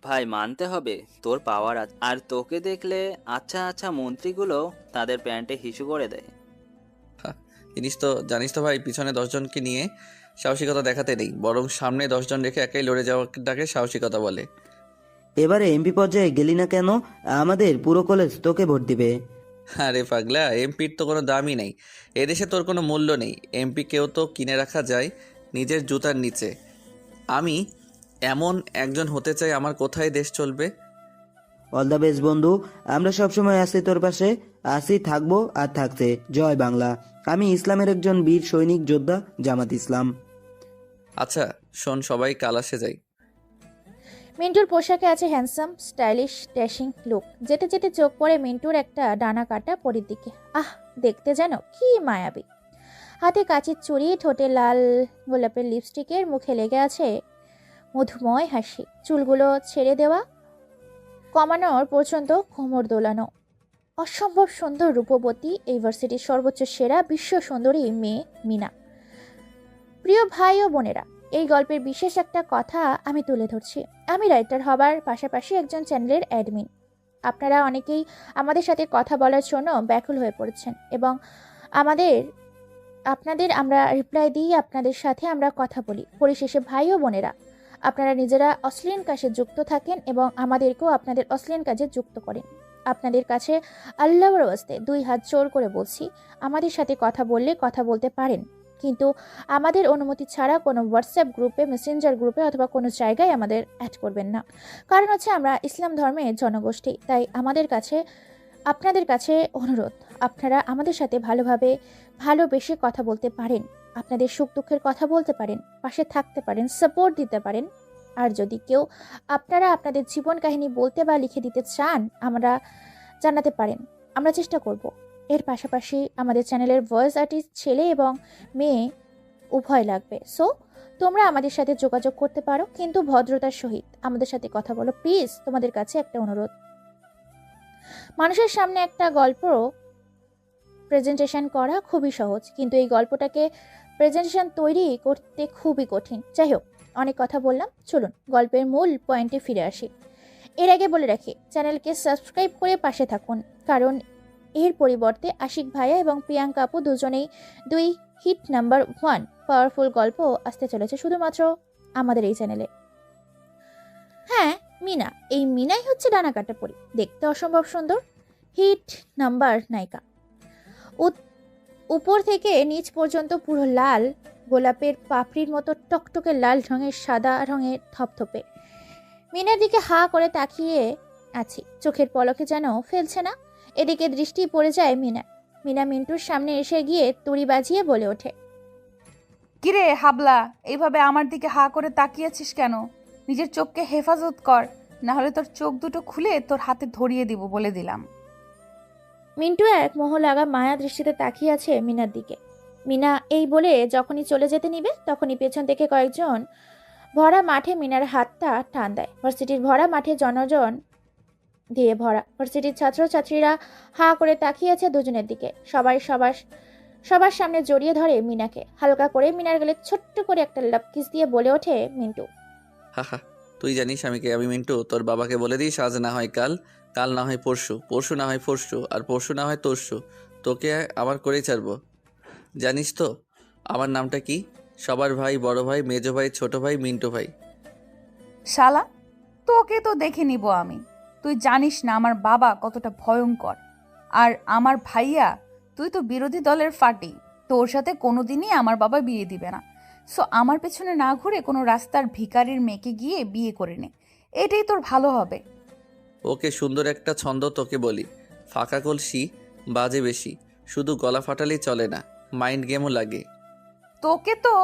ভাই মানতে হবে, তোর পাওয়ার আছে। আর তোকে দেখলে আচ্ছা আচ্ছা মন্ত্রীগুলো তাদের প্যান্টে হিসু করে দেয়। জিনিস তো জানিস তো ভাই, পিছনে 10 জনকে নিয়ে সাহসিকতা দেখাতে নেই, বরং সামনে 10 জন রেখে একাই লড়ে যাওয়াটাকে সাহসিকতা বলে। এবারে এমপি পর্যায়ে গেলি না কেন? আমাদের পুরো কলেজ তোকে ভোট দিবে। আরে পাগলা, এমপির তো কোনো দামই নেই। এদেশে তোর কোনো মূল্য নেই। এমপি কেউ তো কিনে রাখা যায় নিজের জুতার নিচে। আমি এমন একজন হতে চাই, আমার কোথায় দেশ চলবে। অল দ্য বেস্ট বন্ধু, আমরা সবসময় আছি তোর পাশে, আছি, থাকবো আর থাকছে। জয় বাংলা। আমি ইসলামের একজন বীর সৈনিক যোদ্ধা, জামাত ইসলাম। আচ্ছা শোন, সবাই কালাসে যাই। মিন্টুর পোশাকে আছে হ্যান্ডসাম, স্টাইলিশ, ড্যাশিং লুক। যেতে যেতে চোখ পড়ে মিন্টুর একটা ডানা কাটা পরির দিকে। আহ, দেখতে যেন কি মায়াবী। হাতে কাঁচির চুড়ি, ঠোঁটে লাল গোলাপের লিপস্টিকের, মুখে লেগে আছে মধুময় হাসি, চুলগুলো ছেড়ে দেওয়া, কমানোর পর্যন্ত কোমর দোলানো। অসম্ভব সুন্দর রূপবতী, এই ভার্সিটির সর্বোচ্চ সেরা বিশ্ব সুন্দরী মেয়ে মিনা। প্রিয় ভাই ও বোনেরা, এই গল্পের বিশেষ একটা কথা আমি তুলে ধরছি। আমি রাইটার হবার পাশাপাশি একজন চ্যানেলের অ্যাডমিন। আপনারা অনেকেই আমাদের সাথে কথা বলার জন্য ব্যাকুল হয়ে পড়েছেন এবং আমাদের আপনাদের আমরা রিপ্লাই দিই, আপনাদের সাথে আমরা কথা বলি। পরিশেষে ভাই ও বোনেরা, আপনারা নিজেরা অশ্লীল কাজে যুক্ত থাকেন এবং আমাদেরকেও আপনাদের অশ্লীল কাজে যুক্ত করেন। আপনাদের কাছে আল্লাহর ওয়াস্তে 2 হাত জোর করে বলছি, আমাদের সাথে কথা বললে কথা বলতে পারেন, কিন্তু আমাদের অনুমতি ছাড়া কোনো হোয়াটসঅ্যাপ গ্রুপে, মেসেঞ্জার গ্রুপে অথবা কোনো জায়গায় আমাদের অ্যাড করবেন না। কারণ হচ্ছে আমরা ইসলাম ধর্মের জনগোষ্ঠী, তাই আপনাদের কাছে অনুরোধ, আপনারা আমাদের সাথে ভালোভাবে ভালোবেসে কথা বলতে পারেন, আপনাদের সুখ দুঃখের কথা বলতে পারেন, পাশে থাকতে পারেন, সাপোর্ট দিতে পারেন। আর যদি কেউ আপনারা আপনাদের জীবন কাহিনী বলতে বা লিখে দিতে চান, আমরা জানাতে পারেন, আমরা চেষ্টা করব। এর পাশাপাশি আমাদের চ্যানেলের ভয়েস আর্টিস্ট ছেলে এবং মেয়ে উভয় লাগবে। সো তোমরা আমাদের সাথে যোগাযোগ করতে পারো, কিন্তু ভদ্রতার সহিত আমাদের সাথে কথা বলো প্লিজ। তোমাদের কাছে একটা অনুরোধ, মানুষের সামনে একটা গল্প প্রেজেন্টেশন করা খুবই সহজ, কিন্তু এই গল্পটাকে প্রেজেন্টেশন তৈরি করতে খুবই কঠিন। যাই হোক, অনেক কথা বললাম, চলুন গল্পের মূল পয়েন্টে ফিরে আসি। এর আগে বলে রাখি, চ্যানেলকে সাবস্ক্রাইব করে পাশে থাকুন, কারণ এর পরিবর্তে আশিক ভাইয়া এবং প্রিয়াঙ্কা আপু দুজনেই 2 হিট নাম্বার 1 পাওয়ারফুল গল্প আসতে চলেছে শুধুমাত্র আমাদের এই চ্যানেলে। হ্যাঁ, মিনা, এই মিনাই হচ্ছে ডানা কাটা পরি, দেখতে অসম্ভব সুন্দর, হিট নাম্বার নায়িকা। উপর থেকে নিচ পর্যন্ত পুরো লাল গোলাপের পাপড়ির মতো টকটকে লাল রঙের সাদা রঙের থপথপে। মিনার দিকে হা করে তাকিয়ে আছি, চোখের পলকে যেন ফেলছে না। এদিকে দৃষ্টি পড়ে যায় মিনা মিন্টুর সামনে এসে গিয়ে তুড়ি বাজিয়ে বলে ওঠে, কিরে হাবলা, এইভাবে আমার দিকে হা করে তাকিয়েছিস কেন? নিজের চোখকে হেফাজত কর, না হলে তোর চোখ দুটো খুলে তোর হাতে ধরিয়ে দিব বলে দিলাম। মিন্টু এক মোহ লাগা মায়া দৃষ্টিতে তাকিয়ে আছে মিনার দিকে। মিনা এই বলে যখনই চলে যেতে নিবে, তখনই পেছন থেকে কয়েকজন ভরা মাঠে মিনার হাতটা টান দেয়। ভার্সিটির ভরা মাঠে জনজন দিয়ে ভরা। ভার্সিটির ছাত্রছাত্রীরা হা করে তাকিয়ে আছে দুজনের দিকে। সবার সামনে জড়িয়ে ধরে মিনাকে। হালকা করে মিনার গেলে ছোট্ট করে একটা লাভ কিস দিয়ে বলে ওঠে মিন্টু, হাহা, তুই জানিস আমি কে? আমি মিন্টু। তোর বাবাকে বলে দিস আজ না হয় কাল, কাল না হয় পরশু, পরশু না হয় পরশু, আর পরশু না হয় তরশু তোকে আমার করেই ছাড়বো। জানিস তো আমার নামটা কি? সবার ভাই, বড় ভাই, মেজো ভাই, ছোট ভাই, মিন্টু ভাই। শালা, তোকে তো দেখে নিব আমি। তুই জানিস না আমার বাবা কতটা ভয়ঙ্কর, আর আমার ভাইয়া, তুই তো বিরোধী দলের ফাটি। তোর সাথে কোনোদিনই আমার বাবা বিয়ে দিবে না। সো আমার পেছনে না ঘুরে কোনো রাস্তার ভিখারির মেয়েকে গিয়ে বিয়ে করে নে, এটাই তোর ভালো হবে। ওকে, সুন্দর একটা ছন্দ তোকে বলি, ফাঁকা কলসি বাজে বেশি, শুধু গলা ফাটালেই চলে না, মাইন্ড গেমও লাগে। তোকে তো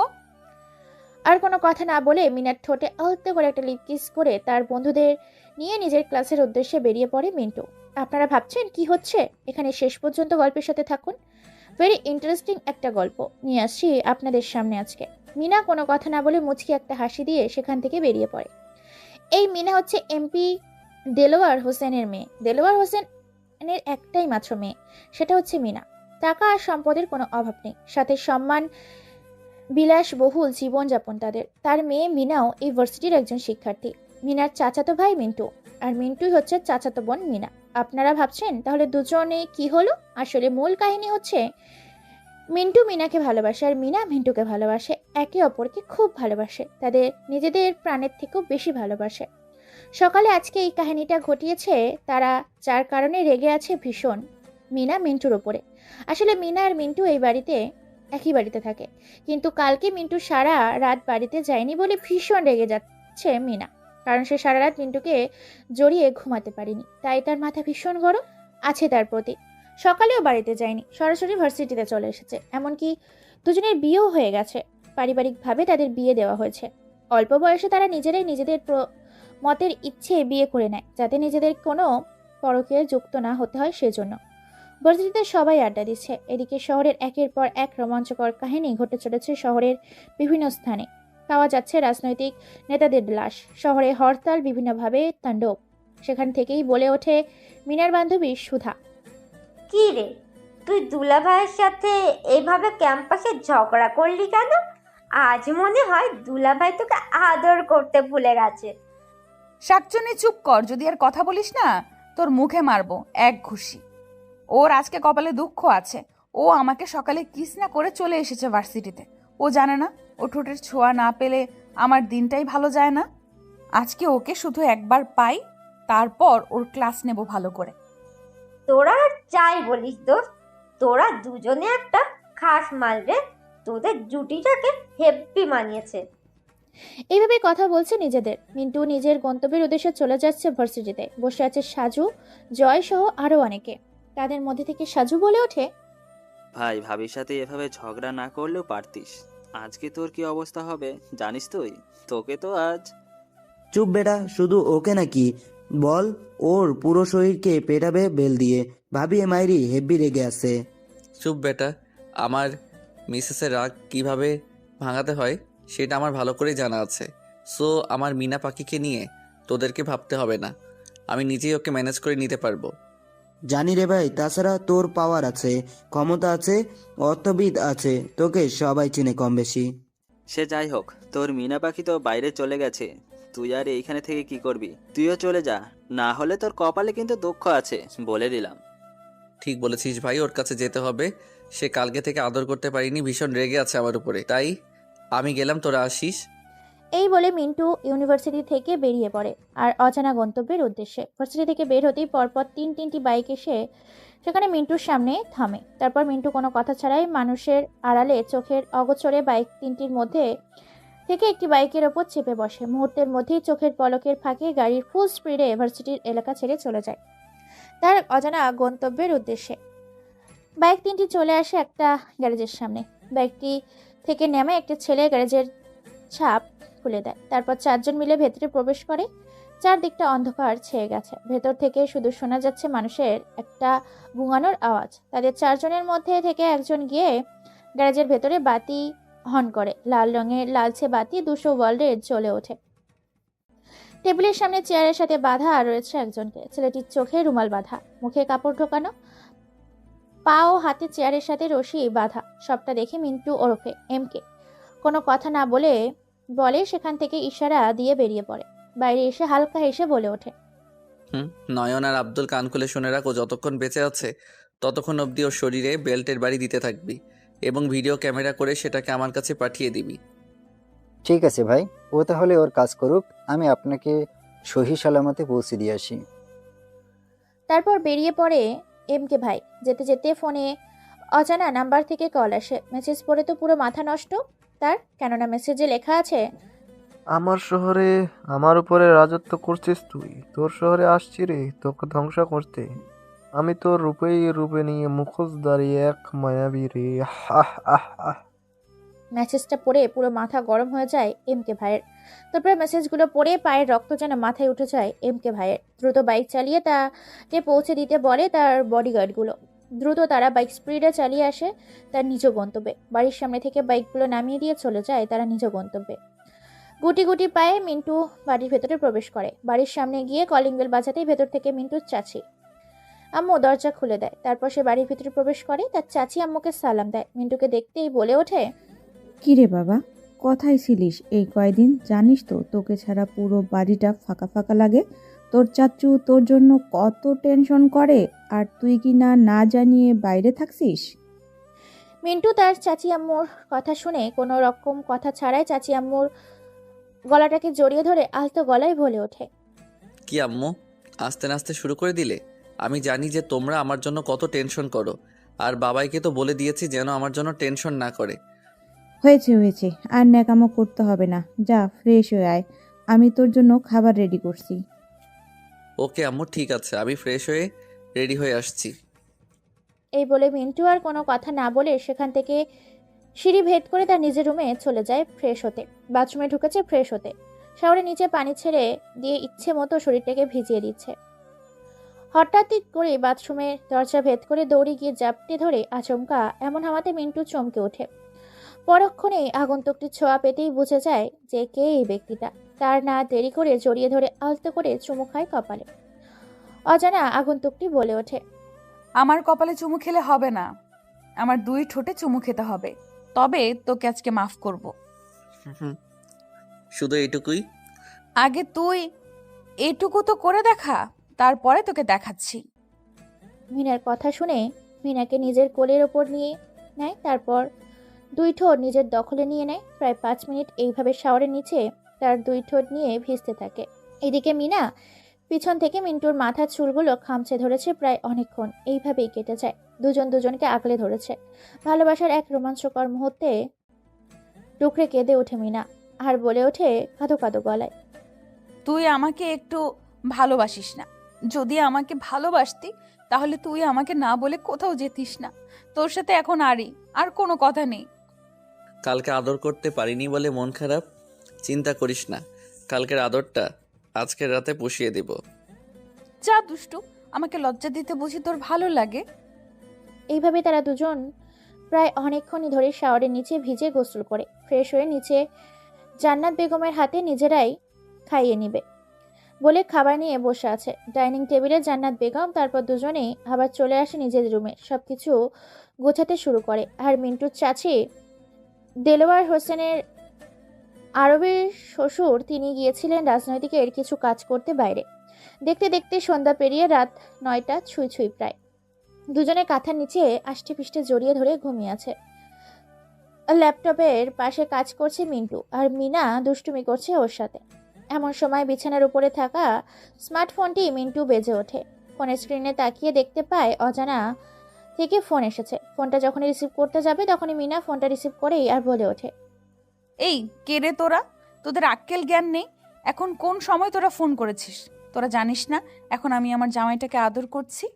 আর কোনো কথা না বলে মিনার ঠোঁটে আলতো করে একটা লিপ কিস করে তার বন্ধুদের নিয়ে নিজের ক্লাসের উদ্দেশ্যে বেরিয়ে পড়ে মিন্টু। আপনারা ভাবছেন কি হচ্ছে এখানে? শেষ পর্যন্ত গল্পের সাথে থাকুন, ভেরি ইন্টারেস্টিং একটা গল্প নিয়ে আসছি আপনাদের সামনে আজকে। মিনা কোনো কথা না বলে মুচকি একটা হাসি দিয়ে সেখান থেকে বেরিয়ে পড়ে। এই মিনা হচ্ছে এমপি দেলোয়ার হোসেনের মেয়ে। দেলোয়ার হোসেনের একটাই মাত্র মেয়ে, সেটা হচ্ছে মিনা। টাকা আর সম্পদের কোনো অভাব নেই, সাথে সম্মান বিলাসবহুল জীবনযাপন তাদের। তার মেয়ে মিনাও এই ভার্সিটির একজন শিক্ষার্থী। মিনার চাচাতো ভাই মিন্টু, আর মিন্টুই হচ্ছে চাচাতো বোন মিনা। আপনারা ভাবছেন তাহলে দুজনে কি হলো? আসলে মূল কাহিনী হচ্ছে মিন্টু মিনাকে ভালোবাসে আর মিনা মিন্টুকে ভালোবাসে। একে অপরকে খুব ভালোবাসে, তাদের নিজেদের প্রাণের থেকেও বেশি ভালোবাসে। সকালে আজকে এই কাহিনীটা ঘটিয়েছে তারা, যার কারণে রেগে আছে ভীষণ মিনা মিন্টুর ওপরে। আসলে মিনা আর মিন্টু একই বাড়িতে থাকে, কিন্তু কালকে মিন্টু সারা রাত বাড়িতে যায়নি বলে ভীষণ রেগে যাচ্ছে মিনা। কারণ সে সারা রাত মিন্টুকে জড়িয়ে ঘুমাতে পারেনি, তাই তার মাথা ভীষণ গরম আছে তার প্রতি। সকালেও বাড়িতে যায়নি, সরাসরি ভার্সিটিতে চলে এসেছে। এমনকি দুজনের বিয়েও হয়ে গেছে, পারিবারিকভাবে তাদের বিয়ে দেওয়া হয়েছে। অল্প বয়সে তারা নিজেরাই নিজেদের মতের ইচ্ছে বিয়ে করে নেয়, যাতে নিজেদের কোনো পরকে যুক্ত না হতে হয় সেজন্য। ভার্সিটিতে সবাই আড্ডা দিচ্ছে, এদিকে শহরের একের পর এক রোমাঞ্চকর কাহিনী ঘটে চলেছে শহরের বিভিন্ন স্থানে। পাওয়া যাচ্ছে রাজনৈতিক নেতাদের লাশ, শহরে হরতাল, বিভিন্নভাবে তাণ্ডব। সেখান থেকেই বলে ওঠে মিনার বান্ধবী সুধা, কি রে, তুই দুলাভাইয়ের সাথে এইভাবে ক্যাম্পাসে ঝগড়া করলি কেন? আজ মনে হয় দুলাভাই তোকে আদর করতে ভুলে গেছে। শাকচুনি চুপ কর, যদি আর কথা বলিস না তোর মুখে মারবো এক ঘুষি। ওর আজকে কপালে দুঃখ আছে। ও আমাকে সকালে কিস না করে চলে এসেছে ভার্সিটিতে। ও জানে না ও ঠোঁটের ছোঁয়া না পেলে আমার দিনটাই ভালো যায় না। আজকে ওকে শুধু একবার পাই, তারপর ওর ক্লাস নেব ভালো করে। তোরা আর যাই বলিস দোস্ত, তোরা দুজনে একটা খাস মাল রে। তোদের জুটিটাকে হেব্বি মানিয়েছে। এইভাবে কথা বলছে নিজেদের। মিন্টু নিজের গন্তব্যের উদ্দেশ্যে চলে যাচ্ছে ভার্সিটিতে। বসে আছে সাজু, জয় সহ আরো অনেকে। তাদের মধ্যে থেকে সাজু বলে ওঠে, ভাই, ভাবির সাথে এভাবে ঝগড়া না করলেও পারতিস। আজকে তোর কি অবস্থা হবে জানিস তুই? তোকে তো আজ। চুপ বেটা, শুধু ওকে নাকি বল, ওর পুরো শরীরকে পেটাবে বেল দিয়ে। ভাবি এ মাইরি হেব্বি রেগে আছে। চুপ বেটা, আমার মিসেসের রাগ কিভাবে ভাঙাতে হয় সেটা আমার ভালো করেই জানা আছে। সো আমার মিনা পাখিকে নিয়ে তোদেরকে ভাবতে হবে না, আমি নিজেই ওকে ম্যানেজ করে নিতে পারবো। জানি রে ভাই, তাছাড়া তোর পাওয়ার আছে, ক্ষমতা আছে, অর্থবিদ আছে, তোকে সবাই চিনে কম বেশি। সে যাই হোক, তোর মিনা পাখি তো বাইরে চলে গেছে। তুই আর এইখানে থেকে কি করবি? তুইও চলে যা, না হলে তোর কপালে কিন্তু দুঃখ আছে, বলে দিলাম। ঠিক বলেছিস ভাই, ওর কাছে যেতে হবে। সে কালকে থেকে আদর করতে পারিনি, ভীষণ রেগে আছে আমার উপরে, তাই আমি গেলাম, তোরা আসিস। এই বলে মিন্টু ইউনিভার্সিটি থেকে বেরিয়ে পড়ে আর অজানা গন্তব্যের উদ্দেশ্যে। ভার্সিটি থেকে বের হতেই পরপর তিনটি বাইক এসে সেখানে মিন্টুর সামনে থামে। তারপর মিন্টু কোনো কথা ছাড়াই মানুষের আড়ালে চোখের অগোচরে বাইক তিনটির মধ্যে থেকে একটি বাইকের ওপর চেপে বসে। মুহূর্তের মধ্যেই চোখের পলকের ফাঁকে গাড়ির ফুল স্পিডে ভার্সিটির এলাকা ছেড়ে চলে যায় তার অজানা গন্তব্যের উদ্দেশ্যে। বাইক তিনটি চলে আসে একটা গ্যারেজের সামনে। বাইকটি থেকে নেমে একটা ছেলে গ্যারেজের ছাপ খুলে দেয়। তারপর চারজন মিলে ভেতরে প্রবেশ করে। চারদিকটা অন্ধকার ছেয়ে গেছে। ভেতর থেকে শুধু শোনা যাচ্ছে মানুষের একটা গুঙানোর আওয়াজ। তাদের চারজনের মধ্যে থেকে একজন গিয়ে গ্যারেজের ভেতরে বাতি অন করে। লাল রঙের লালচে বাতি 200 ওয়াল্টে জ্বলে ওঠে। টেবিলের সামনে চেয়ারের সাথে বাঁধা রয়েছে একজনকে। ছেলেটির চোখে রুমাল বাঁধা, মুখে কাপড় ঢোকানো, পা ও হাতে চেয়ারের সাথে রশি বাঁধা। সবটা দেখে মিন্টু ওরফে এমকে কোনো কথা না বলে সেখান থেকে ইশারা দিয়ে বেরিয়ে পড়ে। বাইরে এসে হালকা হেসে বলে ওঠে, নয়ন আর আব্দুল কান খুলে শুনে রাখো, যতক্ষণ বেঁচে আছে ততক্ষণ অবধি ওর শরীরে বেল্টের বাড়ি দিতে থাকবি এবং ভিডিও ক্যামেরা করে সেটাকে আমার কাছে পাঠিয়ে দিবি। ঠিক আছে ভাই, ও তাহলে ওর কাজ করুক, আমি আপনাকে সহি সালামতে পৌঁছে দিয়ে আসি। তারপর বেরিয়ে পড়ে এমকে ভাই। যেতে যেতে ফোনে অজানা নাম্বার থেকে কল আসে। মেসেজ পড়ে তো পুরো মাথা নষ্ট তার, কেননা মেসেজে লেখা আছে, আমার শহরে আমার উপরে রাজত্ব করছিস তুই, তোর শহরে আসছি রে তোকে ধ্বংস করতে। আমি তোর রূপে নিয়ে মুখোশ দাঁড়িয়ে এক মায়াবী রে। আহ আহ আহ। মেসেজটা পড়ে পুরো মাথা গরম হয়ে যায় এমকে ভাইয়ের। তারপরে মেসেজগুলো পড়ে পায়ের রক্ত যেন মাথায় উঠে যায় এমকে ভাইয়ের। দ্রুত বাইক চালিয়ে তাকে পৌঁছে দিতে বলে তার বডিগার্ডগুলো। দ্রুত তারা বাইক স্পিডে চালিয়ে আসে তার নিজ গন্তব্যে। বাড়ির সামনে থেকে বাইকগুলো নামিয়ে দিয়ে চলে যায় তারা নিজ গন্তব্যে। গুটি গুটি পায়ে মিন্টু বাড়ির ভেতরে প্রবেশ করে। বাড়ির সামনে গিয়ে কলিং বেল বাজাতেই ভেতর থেকে মিন্টুর চাচি আম্মু দরজা খুলে দেয়। তারপর সে বাড়ির ভিতরে প্রবেশ করে। তার চাচি আম্মুকে সালাম দেয়। মিন্টুকে দেখতেই বলে ওঠে, কিরে বাবা, কোথায় ছিলিস এই কয়দিন? জানিস তো তোকে ছাড়া পুরো বাড়িটা ফাঁকা ফাঁকা লাগে। তোর চাচু তোর জন্য কত টেনশন করে, আর তুই কি না জানিয়ে বাইরে থাকছিস? মিন্টু তার চাচি আম্মুর কথা শুনে কোনো রকম কথা ছাড়াই চাচি আম্মুর গলাটাকে জড়িয়ে ধরে আলতো গলায় বলে ওঠে, কি আম্মু, আস্তে নাস্তে শুরু করে দিলে? আমি জানি যে তোমরা আমার জন্য কত টেনশন করো, আর বাবাইকে তো বলে দিয়েছি যেন আমার জন্য টেনশন না করে। হয়েছে, আর ন্যাকামো করতে হবে না, যা ফ্রেশ হয়ে আয়, আমি তোর জন্য খাবার রেডি করছি। ওকে আম্মু, ঠিক আছে, আমি ফ্রেশ হয়ে রেডি হয়ে আসছি। এই বলে মিন্টু আর কোনো কথা না বলে সেখান থেকে সিঁড়ি ভেদ করে তার নিজের রুমে চলে যায় ফ্রেশ হতে। বাথরুমে ঢুকেছে ফ্রেশ হতে। শাওয়ারের নিচে পানি ছেড়ে দিয়ে ইচ্ছে মতো শরীরটাকে ভিজিয়ে দিচ্ছে। হঠাৎ করে বাথরুমের দরজা ভেদ করে দৌড়ে গিয়ে জাপটে ধরে আচমকা এমন হাওয়াতে মিন্টু চমকে ওঠে। পরক্ষণেই আগন্তুকটির ছোঁয়া পেতেই বুঝে যায় যে কে এই ব্যক্তিটা। তার না দেরি করে জড়িয়ে ধরে আলতো করে চুমু খায় কপালে। অজানা আগন্তুকটি বলে ওঠে, আমার কপালে চুমু খেলে হবে না, আমার দুই ঠোঁটে চুমু খেতে হবে, তবে তোকে আজকে মাফ করব। হুম, শুধু এইটুকুই? আগে তুই এটুকু তো করে দেখা, তারপরে তোকে দেখাচ্ছি। মিনার কথা শুনে মিনাকে নিজের কোলের ওপর নিয়ে নেয়, তারপর দুই ঠোঁট নিজের দখলে নিয়ে নেয়। প্রায় 5 মিনিট এইভাবে শাওয়ারের নিচে তার দুই ঠোঁট নিয়ে ভিজতে থাকে। এদিকে মিনা পিছন থেকে মিন্টুর মাথার চুলগুলো খামচে ধরেছে প্রায় অনেকক্ষণ। এইভাবেই কেটে যায়। দুজন দুজনকে আগলে ধরেছে। ভালোবাসার এক রোমাঞ্চকর মুহূর্তে টুকরে কেঁদে ওঠে মিনা, আর বলে ওঠে কাঁদো কাঁদো গলায়, তুই আমাকে একটু ভালোবাসিস না। যদি আমাকে ভালোবাসতি তাহলে তুই আমাকে না বলে কোথাও যেতিস না। তোর সাথে এখন আর কোনো কথা নেই। কালকে আদর করতে পারিনি বলে মন খারাপ? চিন্তা করিস না, কালকের আদরটা আজকের রাতে পুষিয়ে দিব। যা দুষ্টু, আমাকে লজ্জা দিতে বুঝি তোর ভালো লাগে? এইভাবে তারা দুজন প্রায় অনেকক্ষণই ধরে শাওয়ারের নিচে ভিজে গোসল করে ফ্রেশ হয়ে নিচে জান্নাত বেগমের হাতে নিজেরাই খাইয়ে নিবে বলে খাবার নিয়ে বসে আছে ডাইনিং টেবিলে জান্নাত বেগম। তারপর দুজনেই আবার চলে আসে নিজের রুমে, সবকিছু গোছাতে শুরু করে। আর মিন্টুর চাচি দেলোয়ার হোসেনের আরবের শ্বশুর, তিনি গিয়েছিলেন রাজনৈতিকের কিছু কাজ করতে বাইরে। দেখতে দেখতে সন্ধ্যা পেরিয়ে রাত 9টা ছুঁই ছুঁই প্রায়। দুজনে কাঁথার নিচে আষ্টে পিষ্টে জড়িয়ে ধরে ঘুমিয়ে আছে। ল্যাপটপের পাশে কাজ করছে মিন্টু, আর মিনা দুষ্টুমি করছে ওর সাথে। এমন সময় বিছানার উপরে থাকা স্মার্টফোনটি মিন্টু বেজে ওঠে। ফোনের স্ক্রিনে তাকিয়ে দেখতে পায় অজানা থেকে ফোন এসেছে। ফোনটা যখনই রিসিভ করতে যাবে তখনই মিনা ফোনটা রিসিভ করেই আর বলে ওঠে, এই কে রে তোরা? তোদের আক্কেল জ্ঞান নেই? এখন কোন সময় তোরা ফোন করেছিস? তোরা জানিস না এখন আমি আমার জামাইটাকে আদর করছি?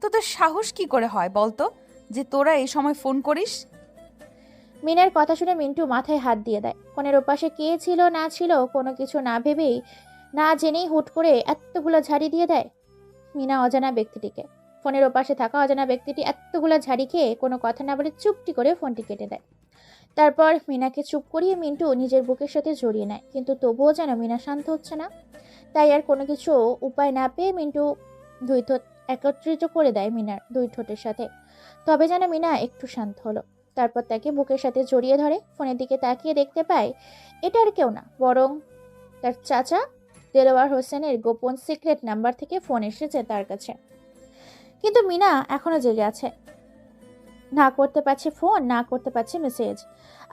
তোদের সাহস কি করে হয় বলতো যে তোরা এই সময় ফোন করিস? মিনার কথা শুনে মিন্টু মাথায় হাত দিয়ে দেয়। ফোনের ওপাশে কে ছিল না ছিল কোনো কিছু না ভেবেই না জেনেই হুট করে এতগুলো ঝাড়ি দিয়ে দেয় মিনা অজানা ব্যক্তিটিকে। ফোনের ওপাশে থাকা অজানা ব্যক্তিটি এতগুলো ঝাড়ি খেয়ে কোনো কথা না বলে চুপটি করে ফোনটি কেটে দেয়। তারপর মিনাকে চুপ করিয়ে মিন্টু নিজের বুকের সাথে জড়িয়ে নেয়, কিন্তু তবুও যেন মিনা শান্ত হচ্ছে না। তাই আর কোনো কিছু উপায় না পেয়ে মিন্টু দুই ঠোঁট একত্রিত করে দেয় মিনার দুই ঠোঁটের সাথে। তবে যেন মিনা একটু শান্ত হলো। তারপর তাকে বুকের সাথে জড়িয়ে ধরে। ফোনের দিকে তাকিয়ে দেখতে পায় এটা আর কেউ না, বরং তার চাচা দেলোয়ার হোসেনের গোপন সিক্রেট নাম্বার থেকে ফোন এসেছে তার কাছে। কিন্তু মিনা এখনো জেগে আছে, না করতে পারছে ফোন, না করতে পারছে মেসেজ,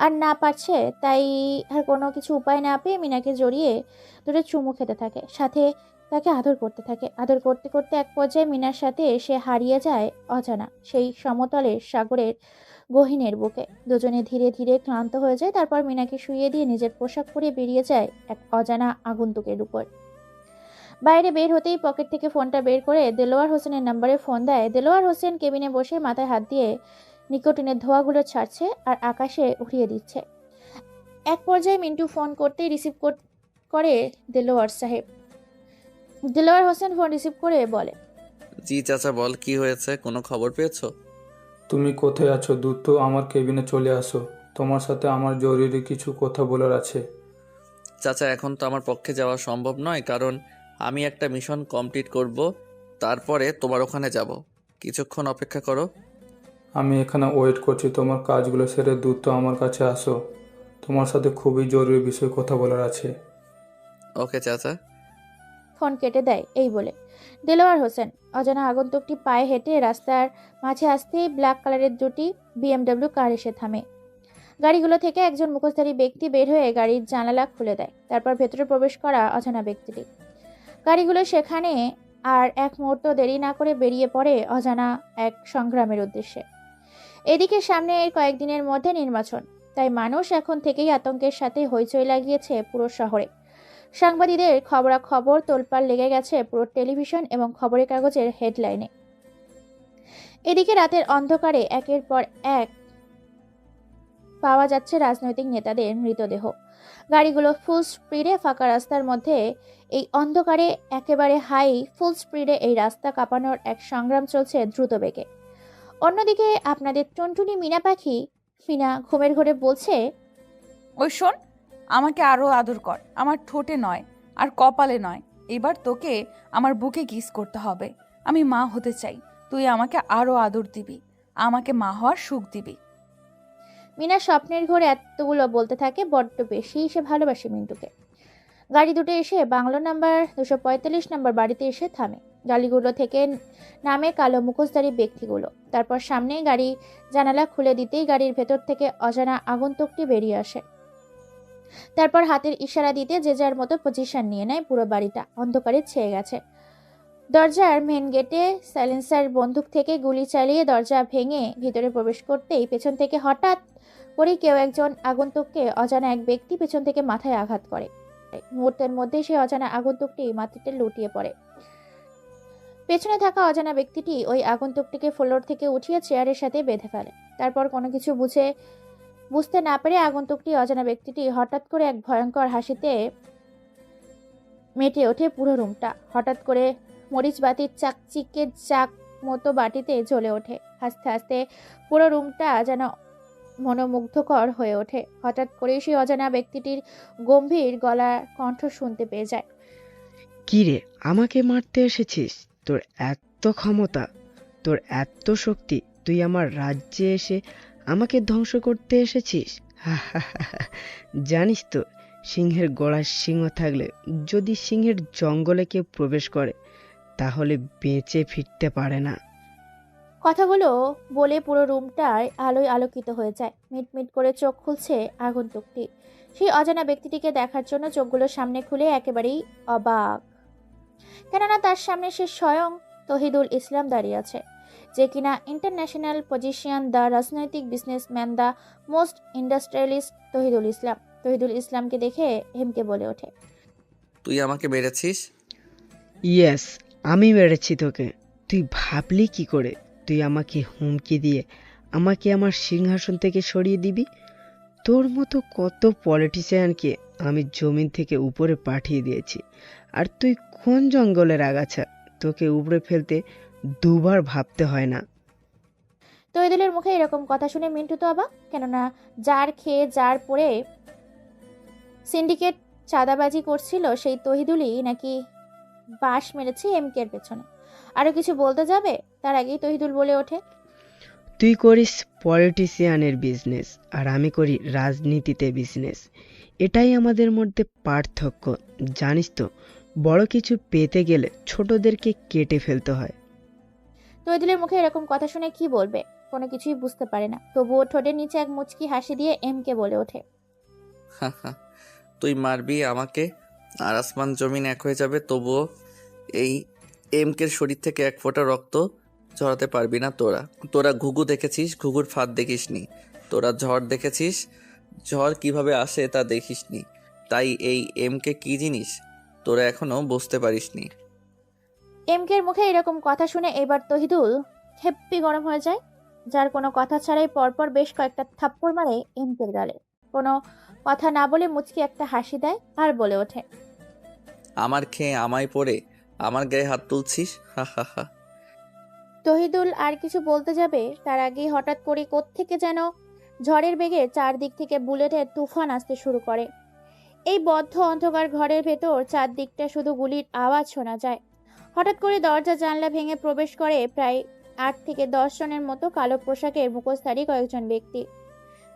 আর না পারছে তাই আর কোনো কিছু উপায় না পেয়ে মিনাকে জড়িয়ে ধরে চুমু খেতে থাকে, সাথে তাকে আদর করতে থাকে। আদর করতে করতে এক পর্যায়ে মিনার সাথে এসে হারিয়ে যায় অজানা সেই সমতলের সাগরের গহীনের বুকে। দুজনে ধীরে ধীরে ক্লান্ত হয়ে যায়। তারপর মিনাকে শুইয়ে দিয়ে নিজের পোশাক পরে বেরিয়ে যায় এক অজানা আগন্তুকের উপর। বাইরে বের হতেই পকেট থেকে ফোনটা বের করে দেলোয়ার হোসেনের নম্বরে ফোন দেয়। দেলোয়ার হোসেন কেবিনে বসে মাথায় হাত দিয়ে নিকোটিনের ধোঁয়াগুলো ছাড়ছে আর আকাশে উড়িয়ে দিচ্ছে। এক পর্যায়ে মিন্টু ফোন করতেই রিসিভ করে দেলোয়ার সাহেব। দেলোয়ার হোসেন ফোন রিসিভ করে বলে, জি চাচা, বল কি হয়েছে, কোনো খবর পেয়েছো? তুমি কোথায় আছো? দ্রুত আমার কেবিনে চলে আসো, তোমার সাথে আমার জরুরি কিছু কথা বলার আছে। চাচা, এখন তো আমার পক্ষে যাওয়া সম্ভব নয়, কারণ আমি একটা মিশন কমপ্লিট করব, তারপরে তোমার ওখানে যাব। কিছুক্ষণ অপেক্ষা করো। আমি এখানে ওয়েট করছি, তোমার কাজগুলো সেরে দ্রুত আমার কাছে আসো, তোমার সাথে খুবই জরুরি বিষয়ে কথা বলার আছে। ওকে চাচা। ফোন কেটে দেয় এই বলে দেলোয়ার হোসেন। অজানা আগন্তুকটি পায়ে হেঁটে রাস্তার মাঝে আসতেই ব্ল্যাক কালারের দুটি BMW কার এসে থামে। গাড়িগুলো থেকে একজন মুখোশধারী ব্যক্তি বের হয়ে গাড়ির জানালা খুলে দেয়। তারপর ভেতরে প্রবেশ করা অজানা ব্যক্তিটি। গাড়িগুলো সেখানে আর এক মুহূর্ত দেরি না করে বেরিয়ে পড়ে অজানা এক সংগ্রামের উদ্দেশ্যে। এদিকে সামনে এর কয়েকদিনের মধ্যে নির্বাচন, তাই মানুষ এখন থেকেই আতঙ্কের সাথে হইচই লাগিয়েছে পুরো শহরে। সাংবাদিকদের খবরাখবর তোলপাড় লেগে গেছে পুরো টেলিভিশন এবং খবরের কাগজের হেডলাইনে। এদিকে রাতের অন্ধকারে একের পর এক পাওয়া যাচ্ছে রাজনৈতিক নেতাদের মৃতদেহ। গাড়িগুলো ফুল স্পিডে ফাঁকা রাস্তার মধ্যে এই অন্ধকারে একেবারে ফুল স্পিডে এই রাস্তা কাঁপানোর এক সংগ্রাম চলছে দ্রুত বেগে। অন্যদিকে আপনাদের টুনটুনি মিনা পাখি মিনা ঘুমের ঘরে বলছে, ওই শোন, আমাকে আরো আদর কর, আমার ঠোঁটে নয় আর কপালে নয়। এবার তোকে আমার বুকে কিস করতে হবে। আমি মা হতে চাই, তুই আমাকে আরো আদর দিবি, আমাকে মা হওয়ার সুখ দিবি। মিনা স্বপ্নের ঘরে এতগুলো বলতে থাকে, বড্ড বেশি সে ভালোবাসে মিন্টুকে। গাড়ি দুটো এসে বাংলো নাম্বার 245 নম্বর বাড়িতে এসে থামে। গাড়িগুলো থেকে নামে কালো মুখোশধারী ব্যক্তিগুলো। তারপর সামনেই গাড়ি জানালা খুলে দিতেই গাড়ির ভেতর থেকে অজানা আগন্তুকটি বেরিয়ে আসে। তারপর হাতের ইশারা দিতে যে যার মতো পজিশন নিয়ে নেয়। পুরো বাড়িটা অন্ধকারে ছেয়ে গেছে। দরজার মেন গেটে সাইলেন্সার বন্দুক থেকে গুলি চালিয়ে দরজা ভেঙে ভিতরে প্রবেশ করতেই পেছন থেকে হঠাৎ করে কেউ একজন আগন্তুককে অজানা এক ব্যক্তি পেছন থেকে মাথায় আঘাত করে। মুহূর্তের মধ্যে সেই অজানা আগন্তুকটি মাটিতে লুটিয়ে পড়ে। পেছনে থাকা অজানা ব্যক্তিটি ওই আগন্তুকটিকে ফ্লোর থেকে উঠিয়ে চেয়ারের সাথে বেঁধে ফেলে। তারপর কোনো কিছু বুঝতে না পেরে আগন্তুকটি অজানা ব্যক্তিটি হঠাৎ করে এক ভয়ঙ্কর হাসিতে মেটে ওঠে পুরো রুমটা। হঠাৎ করে মরিচ বাতির চাকচিকে চাক মতো বাটিতে জ্বলে ওঠে। হাসতে হাসতে পুরো রুমটা যেন মনোমুগ্ধকর হয়ে ওঠে। হঠাৎ করে সেই অজানা ব্যক্তিটির গম্ভীর গলার কণ্ঠ শুনতে পেয়ে যায়। কি রে, আমাকে মারতে এসেছিস? তোর এত ক্ষমতা, তোর এত শক্তি, তুই আমার রাজ্যে এসে আমাকে ধ্বংস করতে এসেছিস? জানিস তো, সিংহের গলায় সিংহ থাকলে যদি সিংহের জঙ্গলে কেউ প্রবেশ করে তাহলে বেঁচে ফিরতে পারে না। কথাগুলো বলে পুরো রুমটায় আলোয় আলোকিত হয়ে যায়। মিটমিট করে চোখ খুলছে আগন্তুকটি। সেই অজানা ব্যক্তিটিকে দেখার জন্য চোখগুলো সামনে খুলে একেবারেই অবাক, কেননা তার সামনে সে স্বয়ং তহিদুল ইসলাম দাঁড়িয়ে আছে, যে কিনা ইন্টারন্যাশনাল পজিশন, দ্য রাজনৈতিক businessman, the most industrialist Tohidul Islam. Tohidul ইসলামকে দেখে হেমকে বলে ওঠে, তুই আমাকে মেরেছিস? ইয়েস, আমি মেরেছি তোকে। তুই ভাবলি কি করে তুই আমাকে হুমকি দিয়ে আমাকে আমার সিংহাসন থেকে সরিয়ে দিবি? তোর মতো কত পলিটিশিয়ানকে আমি জমিন থেকে উপরে পাঠিয়ে দিয়েছি, আর তুই কোন জঙ্গলের আগাছা? তোকে উপরে ফেলতে দুবার ভাবতে হয় না। তহিদুলের মুখে এরকম কথা শুনে মিন্টু তো অবাক, কেননা যার খেয়ে যার পরে সিন্ডিকেট চাঁদাবাজি করছিল সেই তহিদুলই নাকি বাঁশ মেরেছে এমকের পেছনে। আরো কিছু বলতে যাবে তার আগেই তহিদুল বলে ওঠে, তুই করিস পলিটিশিয়ানের বিজনেস আর আমি করি রাজনীতিতে বিজনেস। এটাই আমাদের মধ্যে পার্থক্য। জানিস তো, বড় কিছু পেতে গেলে ছোটদেরকে কেটে ফেলতে হয়। তহিদুলের মুখে এরকম কথা শুনে কি বলবে, কোনো কিছুই বুঝতে পারে না। তবুও ঠোঁটের নিচে এক মুচকি হাসি দিয়ে এমকে বলে ওঠে, তুই মারবি আমাকে আর আসমান জমিন এক হয়ে যাবে, তবুও এই এমকের শরীর থেকে এক ফোঁটা রক্ত ঝরাতে পারবি না তোরা। তোরা ঘুঘু দেখেছিস, ঘুঘুর ফাঁদ দেখিসনি। তোরা ঝড় দেখেছিস, ঝড় কিভাবে আসে তা দেখিসনি। তাই এই এমকে কি জিনিস তোরা এখনো বুঝতে পারিসনি। এমকের মুখে এরকম কথা শুনে এবার তহিদুল হেব্বি গরম হয়ে যায়। যার কোনো কথা ছাড়াই পরপর বেশ কয়েকটা থাপ্পড় মারে এমকের গালে। কোনো কথা না বলে মুচকি একটা হাসি দেয় আর বলে ওঠে, আমার খেয়ে আমায় পড়ে আমার গায়ে হাত তুলছিস? হা হা হা। তহিদুল আর কিছু বলতে যাবে তার আগেই হঠাৎ করে কোত্থেকে যেন ঝড়ের বেগে চারদিক থেকে বুলেটের তুফান আসতে শুরু করে। এই বদ্ধ অন্ধকার ঘরের ভেতর চারদিকটা শুধু গুলির আওয়াজ শোনা যায়। হঠাৎ করে দরজা জানলা ভেঙে প্রবেশ করে প্রায় 8 থেকে 10 জনের মতো কালো পোশাকের মুখোশধারী কয়েকজন ব্যক্তি,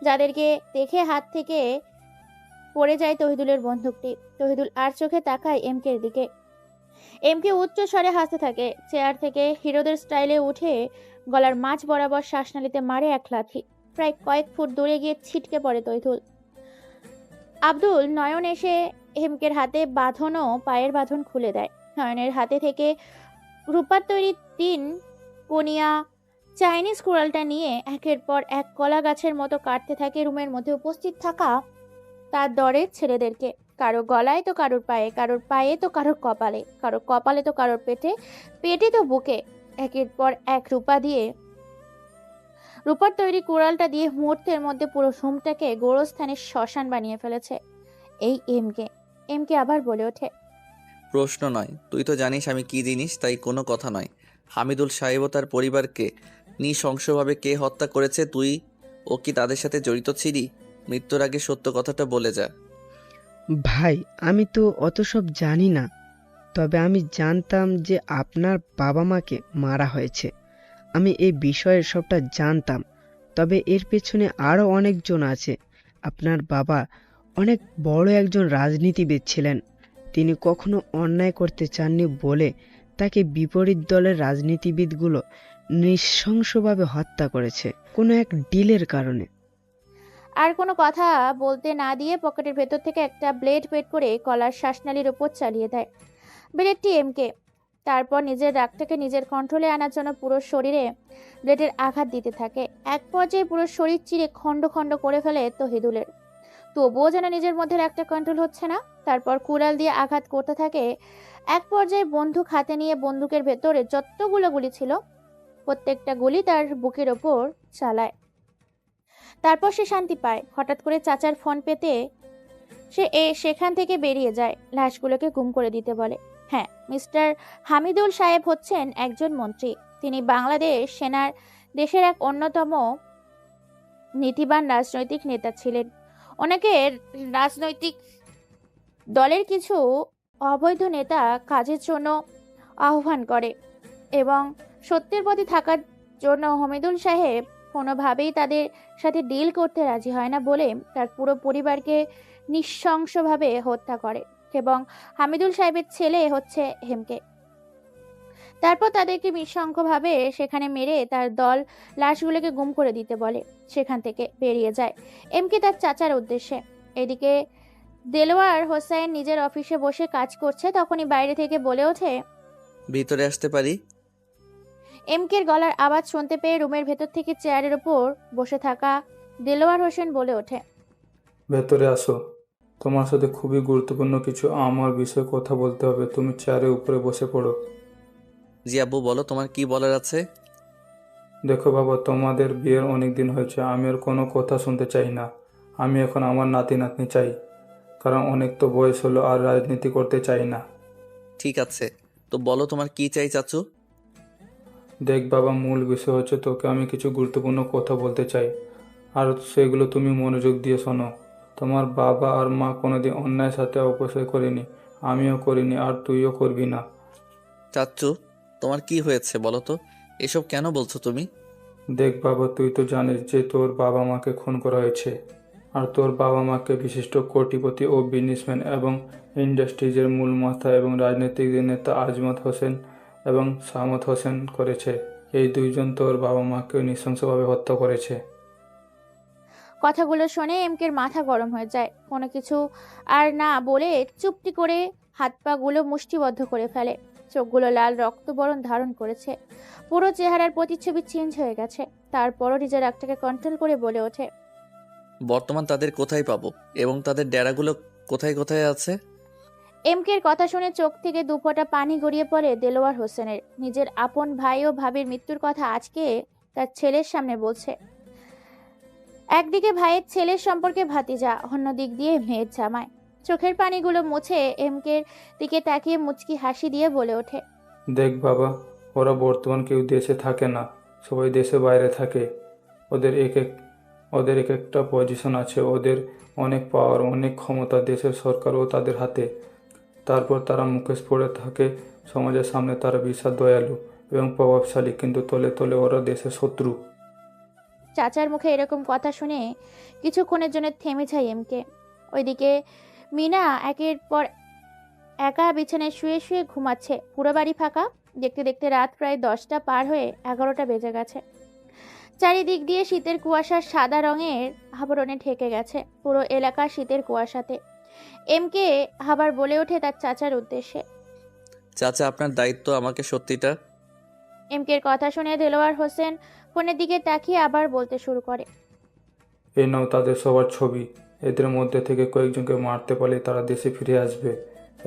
যাদেরকে দেখে হাত থেকে পড়ে যায় তহিদুলের বন্দুকটি। তহিদুল আর চোখে তাকায় এমকের দিকে। এমকে উচ্চ স্বরে হাসতে থাকে। চেয়ার থেকে হিরোদের স্টাইলে উঠে গলার মাঝ বরাবর শ্বাসনালীতে মারে এক লাথি। প্রায় কয়েক ফুট দূরে গিয়ে ছিটকে পড়ে তহিদুল। আব্দুল নয়ন এসে হেমকের হাতে বাঁধনও পায়ের বাঁধন খুলে দেয়। নয়নের হাতে থেকে রূপার তৈরি 3 কোনিয়া চাইনিজ কুড়ালটা নিয়ে একের পর এক কলা গাছের মতো কাটতে থাকে রুমের মধ্যে উপস্থিত থাকা তার দরের ছেলেদেরকে। কারো গলায় তো কারোর পায়ে, কারোর পায়ে তো কারোর কপালে, কারোর কপালে তো কারোর পেটে, পেটে তো বুকে। একের পর এক রূপার তৈরি কুড়ালটা দিয়ে মুহূর্তের মধ্যে পুরো রুমটাকে গোরস্থানের শ্মশান বানিয়ে ফেলেছে এই এমকে আবার বলে ওঠে, প্রশ্ন নয়, তুই তো জানিস আমি কি জিনিস, তাই কোনো কথা নয়। হামিদুল সাহেব ও তার পরিবারকে নৃশংসভাবে কে হত্যা করেছে, তুই ও কি তাদের সাথে জড়িত ছিলি? মৃত্যুর আগে সত্য কথাটা বলে যা। ভাই, আমি তো অত সব জানি না, তবে আমি জানতাম যে আপনার বাবা মাকে মারা হয়েছে। আমি এই বিষয়ের সবটা জানতাম, তবে এর পেছনে আরও অনেকজন আছে। আপনার বাবা অনেক বড় একজন রাজনীতিবিদ ছিলেন। তিনি কখনো অন্যায় করতে চাননি বলে তাকে বিপরীত দলের রাজনীতিবিদগুলো নৃশংসভাবে হত্যা করেছে কোনো এক ডিলের কারণে। আর কোনো কথা বলতে না দিয়ে পকেটের ভেতর থেকে একটা ব্লেড বের করে কলার শ্বাসনালীর উপর চালিয়ে দেয়। ব্লেডটি এমকে। তারপর নিজের রাগটাকে নিজের কন্ট্রোলে আনার জন্য পুরো শরীরে ব্লেডের আঘাত দিতে থাকে। এক পর্যায়ে পুরো শরীর চিরে খণ্ড খণ্ড করে ফেলে তহিদুলের। তবুও যেন নিজের মধ্যে একটা কন্ট্রোল হচ্ছে না। তারপর কুড়াল দিয়ে আঘাত করতে থাকে। এক পর্যায়ে বন্দুক হাতে নিয়ে বন্দুকের ভেতরে যতগুলো গুলি ছিল প্রত্যেকটা গুলি তার বুকের ওপর চালায়। তারপর সে শান্তি পায়। হঠাৎ করে চাচার ফোন পেতে সে সেখান থেকে বেরিয়ে যায়। লাশগুলোকে গুম করে দিতে বলে। হ্যাঁ, মিস্টার হামিদুল সাহেব হচ্ছেন একজন মন্ত্রী। তিনি বাংলাদেশ সেনার দেশের এক অন্যতম নীতিবান রাজনৈতিক নেতা ছিলেন। অনেকে রাজনৈতিক দলের কিছু অবৈধ নেতা কাজের জন্য আহ্বান করে এবং সত্যের প্রতি থাকার জন্য হামিদুল সাহেব কোনোভাবেই তাদের সাথে ডিল করতে রাজি হয় না বলে তার পুরো পরিবারকে নৃশংসভাবে হত্যা করে এবং হামিদুল সাহেবের ছেলে হচ্ছে হেমকে। তারপর তাদেরকে নৃশংসভাবে সেখানে মেরে তার দল লাশগুলোকে গুম করে দিতে বলে। সেখান থেকে বেরিয়ে যায় এমকে তার চাচার উদ্দেশ্যে। এদিকে দেলোয়ার হোসেন নিজের অফিসে বসে কাজ করছে। তখনই বাইরে থেকে বলে ওঠে, ভিতরে আসতে পারি? এমকের গলার আওয়াজ শুনতে পেয়ে রুমের ভেতর থেকে চেয়ারের উপর বসে থাকা দেলোয়ার হোসেন বলে ওঠে, ভেতরে আসো। তোমার সাথে খুবই গুরুত্বপূর্ণ কিছু আমার বিষয়ে কথা বলতে হবে। তুমি চেয়ারের উপরে বসে পড়ো। জি আব্বু, বলো তোমার কি বলার আছে। দেখো বাবা, তোমাদের বিয়ের অনেক দিন হয়েছে। আমি আর কোনো কথা শুনতে চাই না। আমি এখন আমার নাতি নাতনি চাই, কারণ অনেক তো বয়স হলো, আর রাজনীতি করতে চাই না। ঠিক আছে, তো বলো তোমার কি চাই চাচু। দেখ বাবা, মূল বিষয় হচ্ছে তোকে আমি কিছু গুরুত্বপূর্ণ কথা বলতে চাই, আর সেগুলো তুমি মনোযোগ দিয়ে শোনো। তোমার বাবা আর মা কোনোদিন অন্যায়ের সাথে অপচয় করেনি, আমিও করিনি, আর তুইও করবি না। চাচু, তোমার কি হয়েছে বলো তো, এসব কেন বলছো তুমি? দেখ বাবা, তুই তো জানিস যে তোর বাবা মাকে খুন করা হয়েছে, আর তোর বাবা মাকে বিশিষ্ট কোটিপতি ও বিজনেসম্যান এবং ইন্ডাস্ট্রিজের মূল মাথা এবং রাজনৈতিক নেতা আজমত হোসেন এবং সামত হোসেন করেছে। এই দুইজন তোর বাবা মাকে নৃশংসভাবে হত্যা করেছে। কথাগুলো শুনে এমকের মাথা গরম হয়ে যায়। কোনো কিছু আর না বলে চুপটি করে হাত পা গুলো মুষ্টিবদ্ধ করে ফেলে। চোখগুলো লাল রক্তবরণ ধারণ করেছে। পুরো চেহারার প্রতিচ্ছবি চেঞ্জ হয়ে গেছে। তারপরও নিজের রাগটাকে কন্ট্রোল করে বলে ওঠে, বর্তমান তাদের কোথায় পাবো এবং তাদের ডেরাগুলো কোথায় কোথায় আছে? এমকের কথা শুনে চোখ থেকে দুফোঁটা পানি গড়িয়ে পড়ে দেলোয়ার হোসেনের। নিজের আপন ভাই ও ভাবির মৃত্যুর কথা আজকে তার ছেলের সামনে বলছে। একদিকে ভাইয়ের ছেলের সম্পর্কে ভাতিজা, অন্য দিক দিয়ে মেয়ের জামাই। চোখের পানিগুলো মুছে এমকের দিকে তাকিয়ে মুচকি হাসি দিয়ে বলে ওঠে, দেখ বাবা, ওরা বর্তমান কেউ দেশে থাকে না, সবাই দেশে বাইরে থাকে। ওদের এক একটা পজিশন আছে, ওদের অনেক পাওয়ার, অনেক ক্ষমতা দেশের সরকারও তাদের হাতে। তারপর তারা মুখোশ পড়ে থাকে সমাজের সামনে। তারা বিশাল দয়ালু এবং প্রভাবশালী, কিন্তু তলে তলে ওরা দেশের শত্রু। চাচার মুখে এরকম কথা শুনে কিছুক্ষণের জন্য থেমে যায় এমকে। ওইদিকে মিনা একের পর একা বিছানায় শুয়ে শুয়ে ঘুমাচ্ছে। পুরো বাড়ি ফাঁকা। দেখতে দেখতে রাত প্রায় 10টা পার হয়ে 11টা বেজে গেছে। চারিদিক দিয়ে শীতের কুয়াশার সাদা রঙের আবরণে ঢেকে গেছে পুরো এলাকা শীতের কুয়াশাতে। এমকে আবার বলে ওঠে তার চাচার উদ্দেশ্যে, চাচা, আপনার দায়িত্ব আমাকে সত্যিটা। এমকের কথা শুনে দেলোয়ার হোসেন ফোনের দিকে তাকিয়ে আবার বলতে শুরু করে, এই নাও তাদের সবার ছবি। এদের মধ্যে থেকে কয়েকজনকে মারতে পারলে তারা দেশে ফিরে আসবে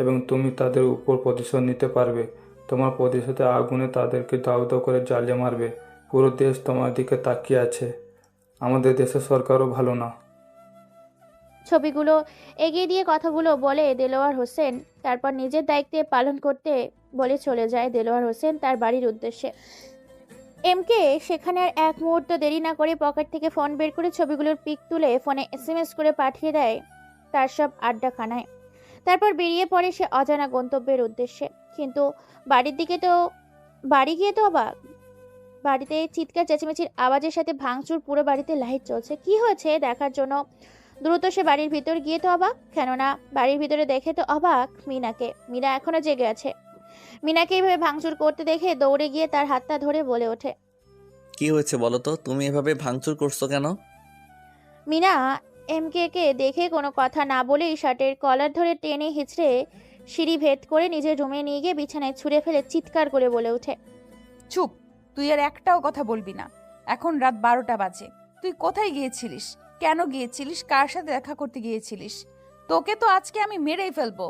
এবং তুমি তাদের উপর প্রতিশোধ নিতে পারবে। তোমার প্রতিশোধে আগুনে তাদেরকে দাউ দাউ করে জ্বালিয়ে মারবে। পুরো দেশ তোমার দিকে তাকিয়ে আছে। আমাদের দেশের সরকারও ভালো না। ছবিগুলো এগিয়ে দিয়ে কথাগুলো বলে দেলোয়ার হোসেন। তারপর নিজের দায়িত্বে পালন করতে বলে চলে যায় দেলোয়ার হোসেন তার বাড়ির উদ্দেশ্যে। এমকে সেখানে আর এক মুহূর্ত দেরি না করে পকেট থেকে ফোন বের করে ছবিগুলোর পিক তুলে ফোনে SMS করে পাঠিয়ে দেয় তার সব আড্ডাখানায়। তারপর বেরিয়ে পড়ে সে অজানা গন্তব্যের উদ্দেশ্যে। কিন্তু বাড়ি গিয়ে তো অবাক। বাড়িতে চিৎকার চেঁচামেচির আওয়াজের সাথে ভাঙচুর, পুরো বাড়িতে লাইট জ্বলছে। কি হয়েছে দেখার জন্য দ্রুত সে বাড়ির ভিতর গিয়ে তো অবাক, কেননা বাড়ির ভিতরে দেখে তো অবাক মিনাকে। মিনা এখনো জেগে আছে। মিনাকে এইভাবে ভাঙচুর করতে দেখে দৌড়ে গিয়ে তার হাতটা ধরে বলে ওঠে। কি হয়েছে বলো তো, তুমি এভাবে ভাঙচুর করছো কেন? মিনা কে দেখে কোনো কথা না বলেই শার্টের কলার ধরে টেনে হিঁচড়ে সিঁড়ি ভেদ করে নিজের রুমে নিয়ে গিয়ে বিছানায় ছুঁড়ে ফেলে চিৎকার করে বলে ওঠে। চুপ, তুই আর একটাও কথা বলবি না। এখন রাত 12টা বাজে। তুই কোথায় গিয়েছিলিস? কেন গিয়েছিলিস? কার সাথে দেখা করতে গিয়েছিলিস? তোকে তো আজকে আমি মেরেই ফেলবো।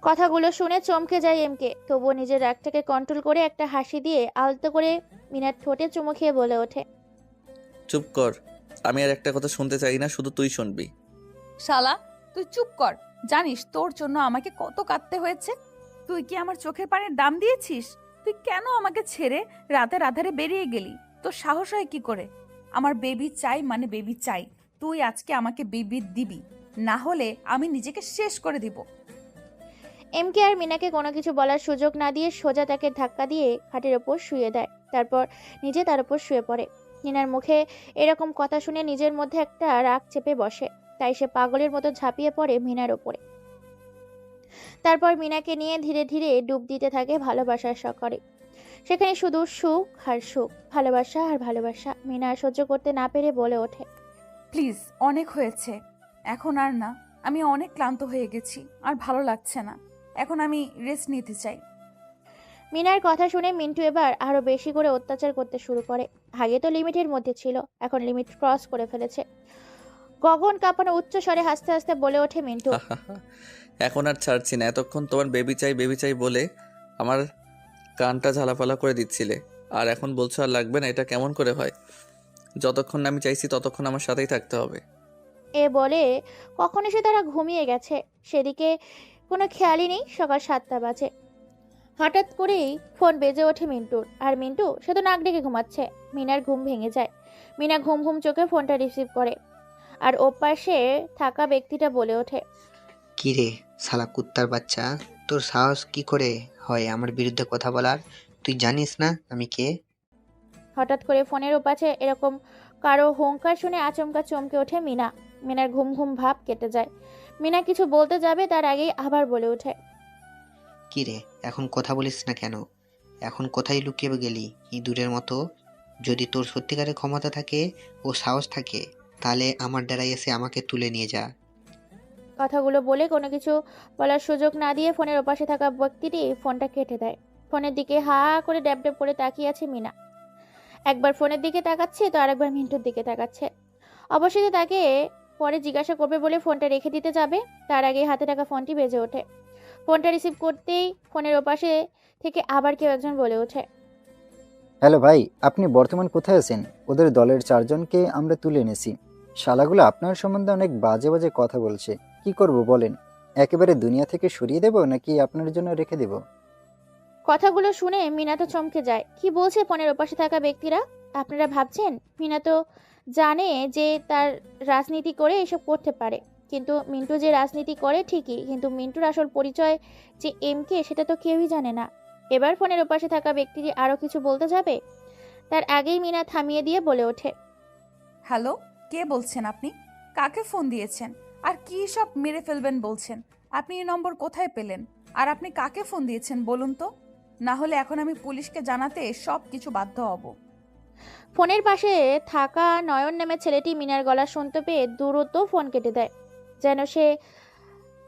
কথাগুলো শুনে চমকে যায় কে, তবুও নিজের রাগটাকে কন্ট্রোল করে একটা হাসি দিয়ে আলতো করে মিনার ঠোঁটে চুমু খেয়ে বলে ওঠে। চুপ কর, আমি আর একটা কথা শুনতে চাই না, শুধু তুই শুনবি। শালা, তুই চুপ কর। জানিস তোর জন্য আমাকে কত কাঁদতে হয়েছে? তুই কি আমার চোখের পানির দাম দিয়েছিস? তুই কেন আমাকে ছেড়ে রাতের আধারে বেরিয়ে গেলি? তোর সাহস হয় কি করে? আমার বেবি চাই মানে বেবি চাই। তুই আজকে আমাকে বেবি দিবি, না হলে আমি নিজেকে শেষ করে দিব। কে আর মিনাকে কোনো কিছু বলার সুযোগ না দিয়ে সোজা তাকে ধাক্কা দিয়ে খাটের ওপর শুয়ে দেয়, তারপর নিজে তার উপর শুয়ে পড়ে। মিনার মুখে এরকম কথা শুনে নিজের মধ্যে একটা রাগ চেপে বসে, তাই সে পাগলের মতো ঝাঁপিয়ে পড়ে মিনার ওপরে। তারপর মিনাকে নিয়ে ধীরে ধীরে ডুব দিতে থাকে ভালোবাসার সাগরে। সেখানে শুধু সুখ আর সুখ, ভালোবাসা আর ভালোবাসা। মিনা আর সহ্য করতে না পেরে বলে ওঠে। প্লিজ, অনেক হয়েছে, এখন আর না। আমি অনেক ক্লান্ত হয়ে গেছি, আর ভালো লাগছে না। এখন আমি রেস্ট নিতে চাই। মিনার কথা শুনে মিন্টু এবার আরো বেশি করে অত্যাচার করতে শুরু করে। আগে তো লিমিটের মধ্যে ছিল, এখন লিমিট ক্রস করে ফেলেছে। গগন কাঁপানো উচ্চ স্বরে হাসতে হাসতে বলে ওঠে মিন্টু। এখন আর ছাড়ছি না। এতক্ষণ তোমার বেবি চাই বলে আমার কানটা ঝালাপালা করে দিচ্ছিলে, আর এখন বলছো আর লাগবে না। এটা কেমন করে হয়? যতক্ষণ না আমি চাইছি ততক্ষণ আমার সাথেই থাকতে হবে। এ বলে কখন এসে তারা ঘুমিয়ে গেছে সেদিকে কোনো খেয়ালই নেই। সকাল 7টা বাজে। হঠাৎ করেই ফোন বেজে ওঠে মিন্টুর, আর মিন্টু সে তো নাক ডেকে ঘুমাচ্ছে। মিনার ঘুম ভেঙে যায়। মিনা ঘুম ঘুম চোখে ফোনটা রিসিভ করে, আর ওপাশে থাকা ব্যক্তিটা বলে ওঠে। কি রে শালা কুত্তার বাচ্চা, তোর সাহস কি করে হয় আমার বিরুদ্ধে কথা বলার? তুই জানিস না আমি কে? হঠাৎ করে ফোনের ওপাশে এরকম কারো হুঙ্কার শুনে আচমকা চমকে ওঠে মিনা। মিনার ঘুম ঘুম ভাব কেটে যায়। মিনা কিছু বলতে যাবে তার আগেই আবার বলে ওঠে। কি রে এখন কথা বলিস না কেন? এখন কোথায় লুকিয়ে গেলি ইঁদুরের মতো? যদি তোর সত্যিকারের ক্ষমতা থাকে ও সাহস থাকে, তাহলে আমার দ্বারাই এসে আমাকে তুলে নিয়ে যা। কথাগুলো বলে কোনো কিছু বলার সুযোগ না দিয়ে ফোনের ওপাশে থাকা ব্যক্তিটি ফোনটা কেটে দেয়। ফোনের দিকে হা করে ড্যাব ড্যাব করে তাকিয়ে আছে মিনা। একবার ফোনের দিকে তাকাচ্ছে তো আরেকবার মিন্টুর দিকে তাকাচ্ছে। অবশেষে তাকে পরে জিজ্ঞাসা করবে বলে ফোনটা রেখে দিতে যাবে, তার আগে হাতে থাকা ফোনটি বেজে ওঠে। ফোনটা রিসিভ করতেই ফোনের ওপাশে থেকে আবার কেউ একজন বলে ওঠে। হ্যালো ভাই, আপনি বর্তমান কোথায় আছেন? ওদের দলের 4 জনকে আমরা তুলে এনেছি। শালাগুলো আপনার সম্বন্ধে অনেক বাজে বাজে কথা বলছে। কি করব বলেন? একেবারে দুনিয়া থেকে সরিয়ে দেব নাকি আপনার জন্য রেখে দেব? কথাগুলো শুনে মিনা তো চমকে যায়। কি বলছে ফোনের ওপাশে থাকা ব্যক্তিরা? আপনারা ভাবছেন মিনা তো জানে যে তার রাজনীতি করে এসব করতে পারে, কিন্তু মিন্টু যে রাজনীতি করে ঠিকই, কিন্তু মিন্টুর আসল পরিচয় যে কে সেটা তো কেউই জানে না। এবার ফোনের ওপাশে থাকা ব্যক্তিটি আরো কিছু বলতে যাবে, তার আগেই মিনা থামিয়ে দিয়ে বলে ওঠে। হ্যালো, কে বলছেন আপনি? কাকে ফোন দিয়েছেন? আর কি সব মেরে ফেলবেন বলছেন? আপনি এই নম্বর কোথায় পেলেন? আর আপনি কাকে ফোন দিয়েছেন বলুন তো, না হলে এখন আমি পুলিশকে জানাতে সব কিছু বাধ্য হব। ফোনের পাশে থাকা নয়ন নামের ছেলেটি মিনার গলা শুনতে পেয়ে দ্রুত ফোন কেটে দেয়, যেন সে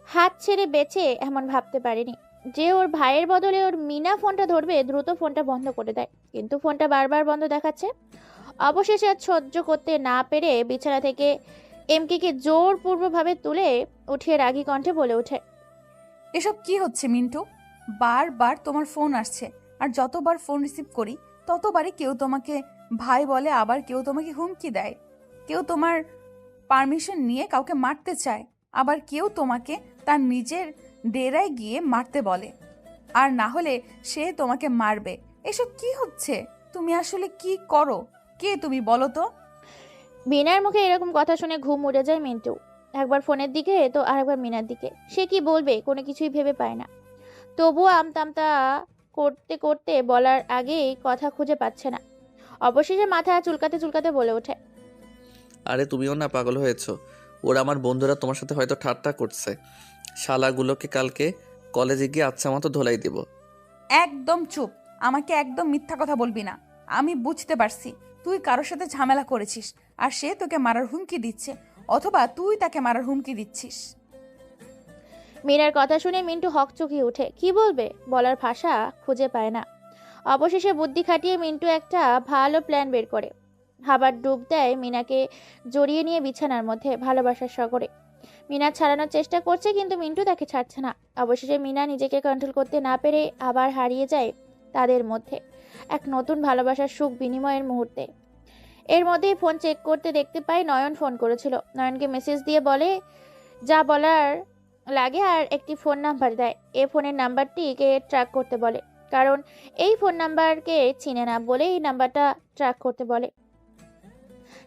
হাত ছেড়ে বেঁচে এমন ভাবতে পারেনি যে ওর ভাইয়ের বদলে ওর মিনা ফোনটা ধরবে। দ্রুত ফোনটা বন্ধ করে দেয়, কিন্তু ফোনটা বারবার বন্ধ দেখাচ্ছে। অবশেষে আর সহ্য করতে না পেরে বিছানা থেকে কে জোরপূর্বকভাবে তুলে উঠিয়ে রাগী কণ্ঠে বলে ওঠে। এসব কি হচ্ছে মিন্টু? বারবার তোমার ফোন আসছে, আর যতবার ফোন রিসিভ করি ততবারই কেউ তোমাকে ভাই বলে, আবার কেউ তোমাকে হুমকি দেয়। কেউ তোমার পারমিশন নিয়ে কাউকে মারতে চায়, আবার কেউ তোমাকে তার নিজের ডেরায় গিয়ে মারতে বলে, আর না হলে সে তোমাকে মারবে। এসব কি হচ্ছে? তুমি আসলে কি করো? কে তুমি বলো তো? মিনার মুখে এরকম কথা শুনে ঘুম উড়ে যায় মিন্টু। একবার ফোনের দিকে তো আরেকবার মিনার দিকে। সে কি বলবে কোনো কিছুই ভেবে পায় না। তবুও আমতামতা করতে করতে বলার আগেই কথা খুঁজে পাচ্ছে না। অবশেষে মাথা চুলকাতে চুলকাতে বলে ওঠে, আরে তুমিও না পাগল হয়েছো? ওরা আমার বন্ধুরা তোমার সাথে হয়তো ঠাট্টা করছে। শালাগুলোকে কালকে কলেজে গিয়ে আচ্ছা মতো ধোলাই দিব। একদম চুপ। আমাকে একদম মিথ্যা কথা বলবি না। আমি বুঝতে পারছি তুই কারোর সাথে ঝামেলা করেছিস আর সে তোকে মারার হুমকি দিচ্ছে, অথবা তুই তাকে মারার হুমকি দিচ্ছিস। মীরার কথা শুনে মিন্টু হকচকিয়ে ওঠে। কি বলবে, বলার ভাষা খুঁজে পায় না। অবশেষে বুদ্ধি খাটিয়ে মিন্টু একটা ভালো প্ল্যান বের করে। হাবার ডুব দেয় মিনাকে, জড়িয়ে নিয়ে বিছানার মধ্যে ভালোবাসার সাগরে। মিনা ছাড়ানোর চেষ্টা করছে, কিন্তু মিন্টু তাকে ছাড়ছে না। অবশেষে মিনা নিজেকে কন্ট্রোল করতে না পেরে আবার হারিয়ে যায় তাদের মধ্যে এক নতুন ভালোবাসার সুখ বিনিময়ের মুহূর্তে। এর মধ্যেই ফোন চেক করতে দেখতে পাই নয়ন ফোন করেছিল। নয়নকে মেসেজ দিয়ে বলে যা বলার লাগে আর একটি ফোন নাম্বার দেয়। এই ফোনের নাম্বারটিকে ট্র্যাক করতে বলে, কারণ এই ফোন নাম্বারকে চিনে না বলে এই নাম্বারটা ট্র্যাক করতে বলে।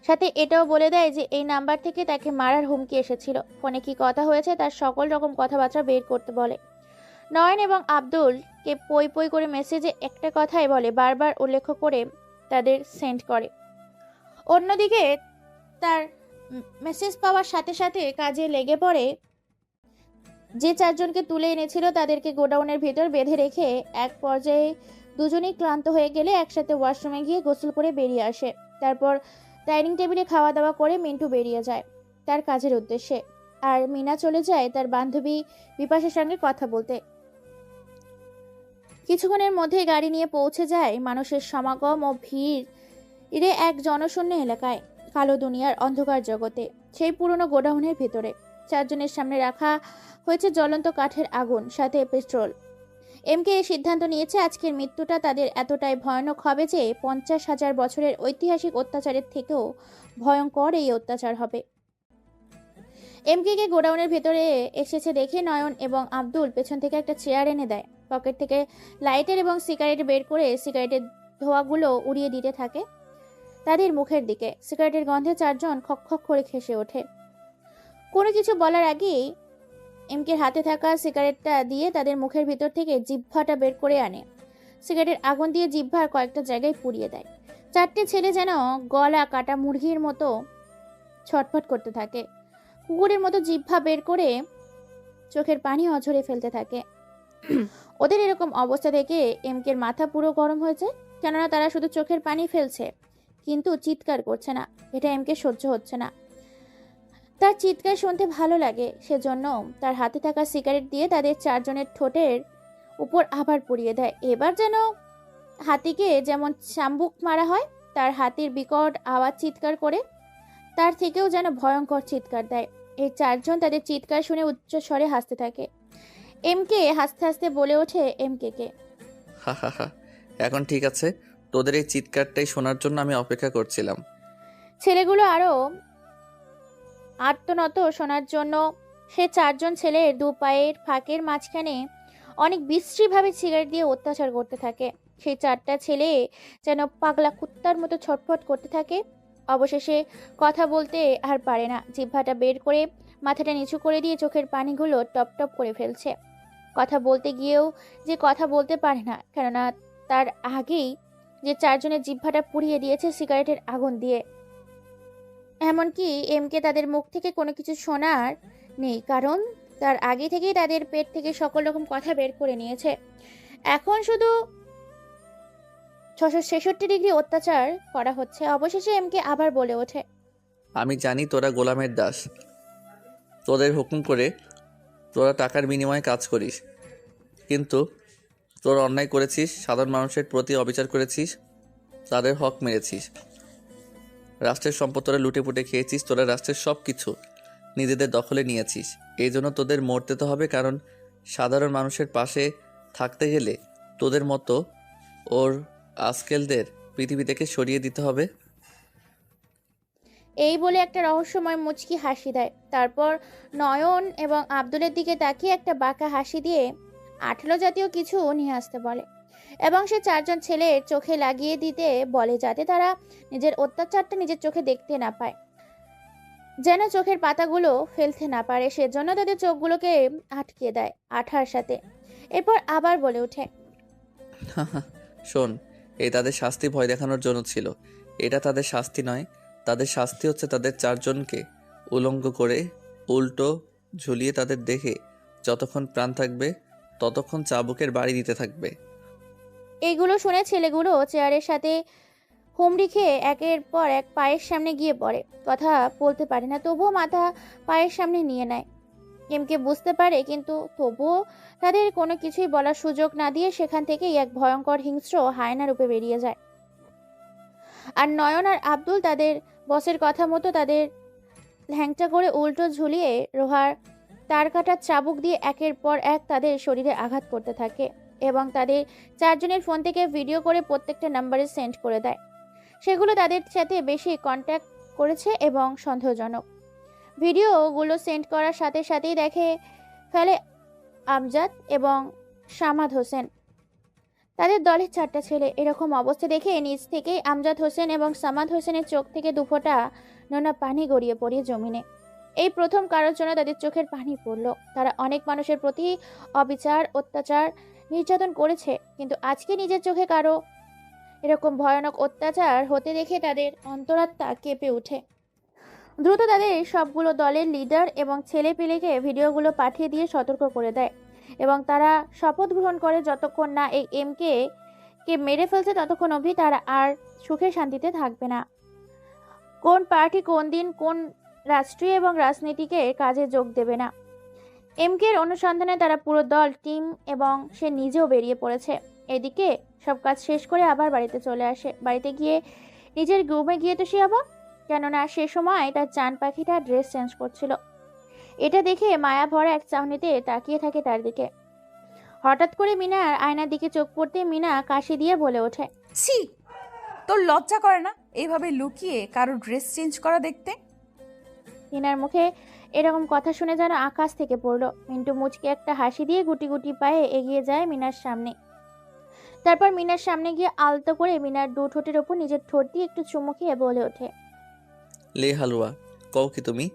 সাথে এটাও বলে দেয় যে এই নাম্বার থেকে তাকে মারার হুমকি এসেছিল। ফোনে কি কথা হয়েছে তার সকল রকম কথাবার্তা বের করতে বলে। নয়ন এবং আব্দুলকে পই পই করে মেসেজে একটা কথাই বলে, বারবার উল্লেখ করে তাদের সেন্ড করে। অন্যদিকে তার মেসেজ পাওয়ার সাথে সাথে কাজে লেগে পড়ে। যে চারজনকে তুলে এনেছিল তাদেরকে গোডাউনের ভিতর বেঁধে রেখে এক পর্যায়ে দুজনেই ক্লান্ত হয়ে গেলে একসাথে ওয়াশরুমে গিয়ে গোসল করে বেরিয়ে আসে। তারপর ডাইনিং টেবিলে খাওয়া দাওয়া করে মিন্টু বেরিয়ে যায় তার কাজের উদ্দেশ্যে, আর মিনা চলে যায় তার বান্ধবী বিপাশার সঙ্গে কথা বলতে। কিছুক্ষণের মধ্যে গাড়ি নিয়ে পৌঁছে যায় মানুষের সমাগম ও ভিড়ে এক জনশূন্য এলাকায়, কালো দুনিয়ার অন্ধকার জগতে, সেই পুরনো গোডাউনের ভিতরে। চারজনের সামনে রাখা হয়েছে জ্বলন্ত কাঠের আগুন, সাথে পেট্রোল। এমকে এই সিদ্ধান্ত নিয়েছে আজকের মৃত্যুটা তাদের এতটাই ভয়ানক হবে যে 50,000 বছরের ঐতিহাসিক অত্যাচারের থেকেও ভয়ঙ্কর এই অত্যাচার হবে। এমকে গোডাউনের ভেতরে এসেছে দেখে নয়ন এবং আব্দুল পেছন থেকে একটা চেয়ার এনে দেয়। পকেট থেকে লাইটার এবং সিগারেট বের করে সিগারেটের ধোঁয়াগুলো উড়িয়ে দিতে থাকে তাদের মুখের দিকে। সিগারেটের গন্ধে চারজন খক করে খেসে ওঠে। কোনো কিছু বলার আগেই এমকের হাতে থাকা সিগারেটটা দিয়ে তাদের মুখের ভিতর থেকে জিহ্বাটা বের করে আনে। সিগারেটের আগুন দিয়ে জিহ্বার কয়েকটা জায়গায় পুড়িয়ে দেয়। চারটে ছেলে যেন গলা কাটা মুরগির মতো ছটফট করতে থাকে। কুকুরের মতো জিহ্বা বের করে চোখের পানি অঝরে ফেলতে থাকে। ওদের এরকম অবস্থা দেখে এমকের মাথা পুরো গরম হয়েছে, কেননা তারা শুধু চোখের পানি ফেলছে কিন্তু চিৎকার করছে না। এটা এমকে সহ্য হচ্ছে না। তার চিৎকার শুনতে ভালো লাগে, সেজন্য তার হাতে থাকা সিগারেট দিয়ে তাদের চারজনের ঠোঁটের উপর আবার পুড়িয়ে দেয়। এবার যেন হাতিকে যেমন চাম্বুক মারা হয় তার হাতির বিকট আওয়াজ চিৎকার করে, তার থেকেও যেন ভয়ঙ্কর চিৎকার দেয়। এই চারজন তাদের চিৎকার শুনে উচ্চ স্বরে হাসতে থাকে। এমকে হাসতে হাসতে বলে ওঠে এমকে, হা হা হা, এখন ঠিক আছে, তোদের এই চিৎকারটাই শোনার জন্য আমি অপেক্ষা করছিলাম। ছেলেগুলো আরো আর্তনত শোনার জন্য সে চারজন ছেলের দু পায়ের ফাঁকের মাঝখানে অনেক বিশ্রীভাবে সিগারেট দিয়ে অত্যাচার করতে থাকে। সেই চারটা ছেলে যেন পাগলা কুত্তার মতো ছটফট করতে থাকে। অবশেষে কথা বলতে আর পারে না, জিহ্বাটা বের করে মাথাটা নিচু করে দিয়ে চোখের পানিগুলো টপ টপ করে ফেলছে। কথা বলতে গিয়েও যে কথা বলতে পারে না, কেননা তার আগেই যে চারজনের জিহ্বাটা পুড়িয়ে দিয়েছে সিগারেটের আগুন দিয়ে। এমনকি এমকে তাদের মুখ থেকে কোনো কিছু শোনার নেই, কারণ তার আগে থেকেই তাদের পেট থেকে সকল রকম কথা বের করে নিয়েছে। এখন শুধু 666 ডিগ্রি অত্যাচার করা হচ্ছে। অবশেষে এমকে আবার বলে ওঠে, আমি জানি তোরা গোলামের দাস, তোদের হুকুম করে তোরা টাকার বিনিময়ে কাজ করিস, কিন্তু তোরা অন্যায় করেছিস, সাধারণ মানুষের প্রতি অবিচার করেছিস, তাদের হক মেরেছিস, রাষ্ট্রের সম্পদ তোরা লুটে পুটে খেয়েছিস, তোরা রাষ্ট্রের সব কিছু নিজেদের দখলে নিয়েছিস। এই জন্য তোদের মরতে তো হবে, কারণ সাধারণ মানুষের পাশে থাকতে গেলে তোদের মতো ওর আজকেলদের পৃথিবী থেকে সরিয়ে দিতে হবে। এই বলে একটা রহস্যময় মুচকি হাসি দেয়। তারপর নয়ন এবং আব্দুলের দিকে তাকিয়ে একটা বাঁকা হাসি দিয়ে আঠালো জাতীয় কিছু নিয়ে আসতে বলে এবং সে চারজন ছেলের চোখে লাগিয়ে দিতে বলে, যাতে তারা নিজের অত্যাচারটা নিজের চোখে দেখতে না পায়, যেন চোখের পাতাগুলো ফেলতে না পারে। সেজন্য তাদের চোখগুলোকে আটকে দেয় আঠার সাথে। এরপর আবার বলে ওঠে, শোন, এই তাদের শাস্তি ভয় দেখানোর জন্য ছিল। এটা তাদের শাস্তি নয়, তাদের শাস্তি হচ্ছে তাদের চারজনকে উলঙ্গ করে উল্টো ঝুলিয়ে তাদের দেখে যতক্ষণ প্রাণ থাকবে ততক্ষণ চাবুকের বাড়ি দিতে থাকবে। এইগুলো শুনে ছেলেগুলো চেয়ারের সাথে হুমড়ি খেয়ে একের পর এক পায়ের সামনে গিয়ে পড়ে। কথা বলতে পারে না, তবুও মাথা পায়ের সামনে নিয়ে নেয়। এমকে বুঝতে পারে, কিন্তু তবুও তাদের কোনো কিছুই বলার সুযোগ না দিয়ে সেখান থেকেই এক ভয়ঙ্কর হিংস্র হায়না রূপে বেরিয়ে যায়। আর নয়ন আর আব্দুল তাদের বসের কথা মতো তাদের ল্যাংটা করে উল্টো ঝুলিয়ে লোহার তার কাটার চাবুক দিয়ে একের পর এক তাদের শরীরে আঘাত করতে থাকে এবং তাদের চারজনের ফোন থেকে ভিডিও করে প্রত্যেকটা নাম্বারে সেন্ড করে দেয়। সেগুলো তাদের সাথে বেশি কন্ট্যাক্ট করেছে এবং সন্দেহজনক। ভিডিওগুলো সেন্ড করার সাথে সাথেই দেখে ফেলে আমজাদ এবং সামাদ হোসেন। তাদের দলের 4টা ছেলে। এরকম অবস্থা দেখে নিজ থেকেই আমজাদ হোসেন এবং সামাদ হোসেনের চোখ থেকে দুফোঁটা নোনা পানি গড়িয়ে পড়ে জমিনে। এই প্রথম কারোর জন্য তাদের চোখের পানি পড়ল। তারা অনেক মানুষের প্রতি অবিচার, অত্যাচার, নির্যাতন করেছে, কিন্তু আজকে নিজের চোখে কারো এরকম ভয়ানক অত্যাচার হতে দেখে তাদের অন্তরাত্মা কেঁপে ওঠে। দ্রুত তাদের সবগুলো দলের লিডার এবং ছেলেপিলেকে ভিডিওগুলো পাঠিয়ে দিয়ে সতর্ক করে দেয় এবং তারা শপথ গ্রহণ করে যতক্ষণ না এই এমকে মেরে ফেলছে ততক্ষণ অবধি তারা আর সুখে শান্তিতে থাকবে না। কোন পার্টি কোন দিন কোন রাষ্ট্রীয় এবং রাজনীতিকে কাজে যোগ দেবে না। এমকের অনুসন্ধানে তারা পুরো দল, টিম এবং সে নিজেও বেরিয়ে পড়েছে। এদিকে সব কাজ শেষ করে আবার বাড়িতে চলে আসে। বাড়িতে গিয়ে নিজের রুমে গিয়ে তো সে অবাক, কেননা সে সময় তার চান পাখিটা ড্রেস চেঞ্জ করছিল। এটা দেখে মায়া ভরা এক চাহনিতে তাকিয়ে থাকে তার দিকে। হঠাৎ করে মিনার আয়নার দিকে চোখ পড়তে মিনা কাশি দিয়ে বলে ওঠে, ছি, তোর লজ্জা করে না এইভাবে লুকিয়ে কারো ড্রেস চেঞ্জ করা দেখতে? মিনার মুখে এরকম কথা শুনে যেন আকাশ থেকে পড়লো। মিন্টু মুচকে একটা হাসি দিয়ে গুটি গুটি পায়ে এগিয়ে যায় মিনার সামনে। তারপর মিনার সামনে গিয়ে আলতো করে মিনার দু ঠোঁটের ওপর নিজের ঠোঁট দিয়ে একটু চুমু খেয়ে বলে ওঠে, লে হালুয়া, কও কি তুমি?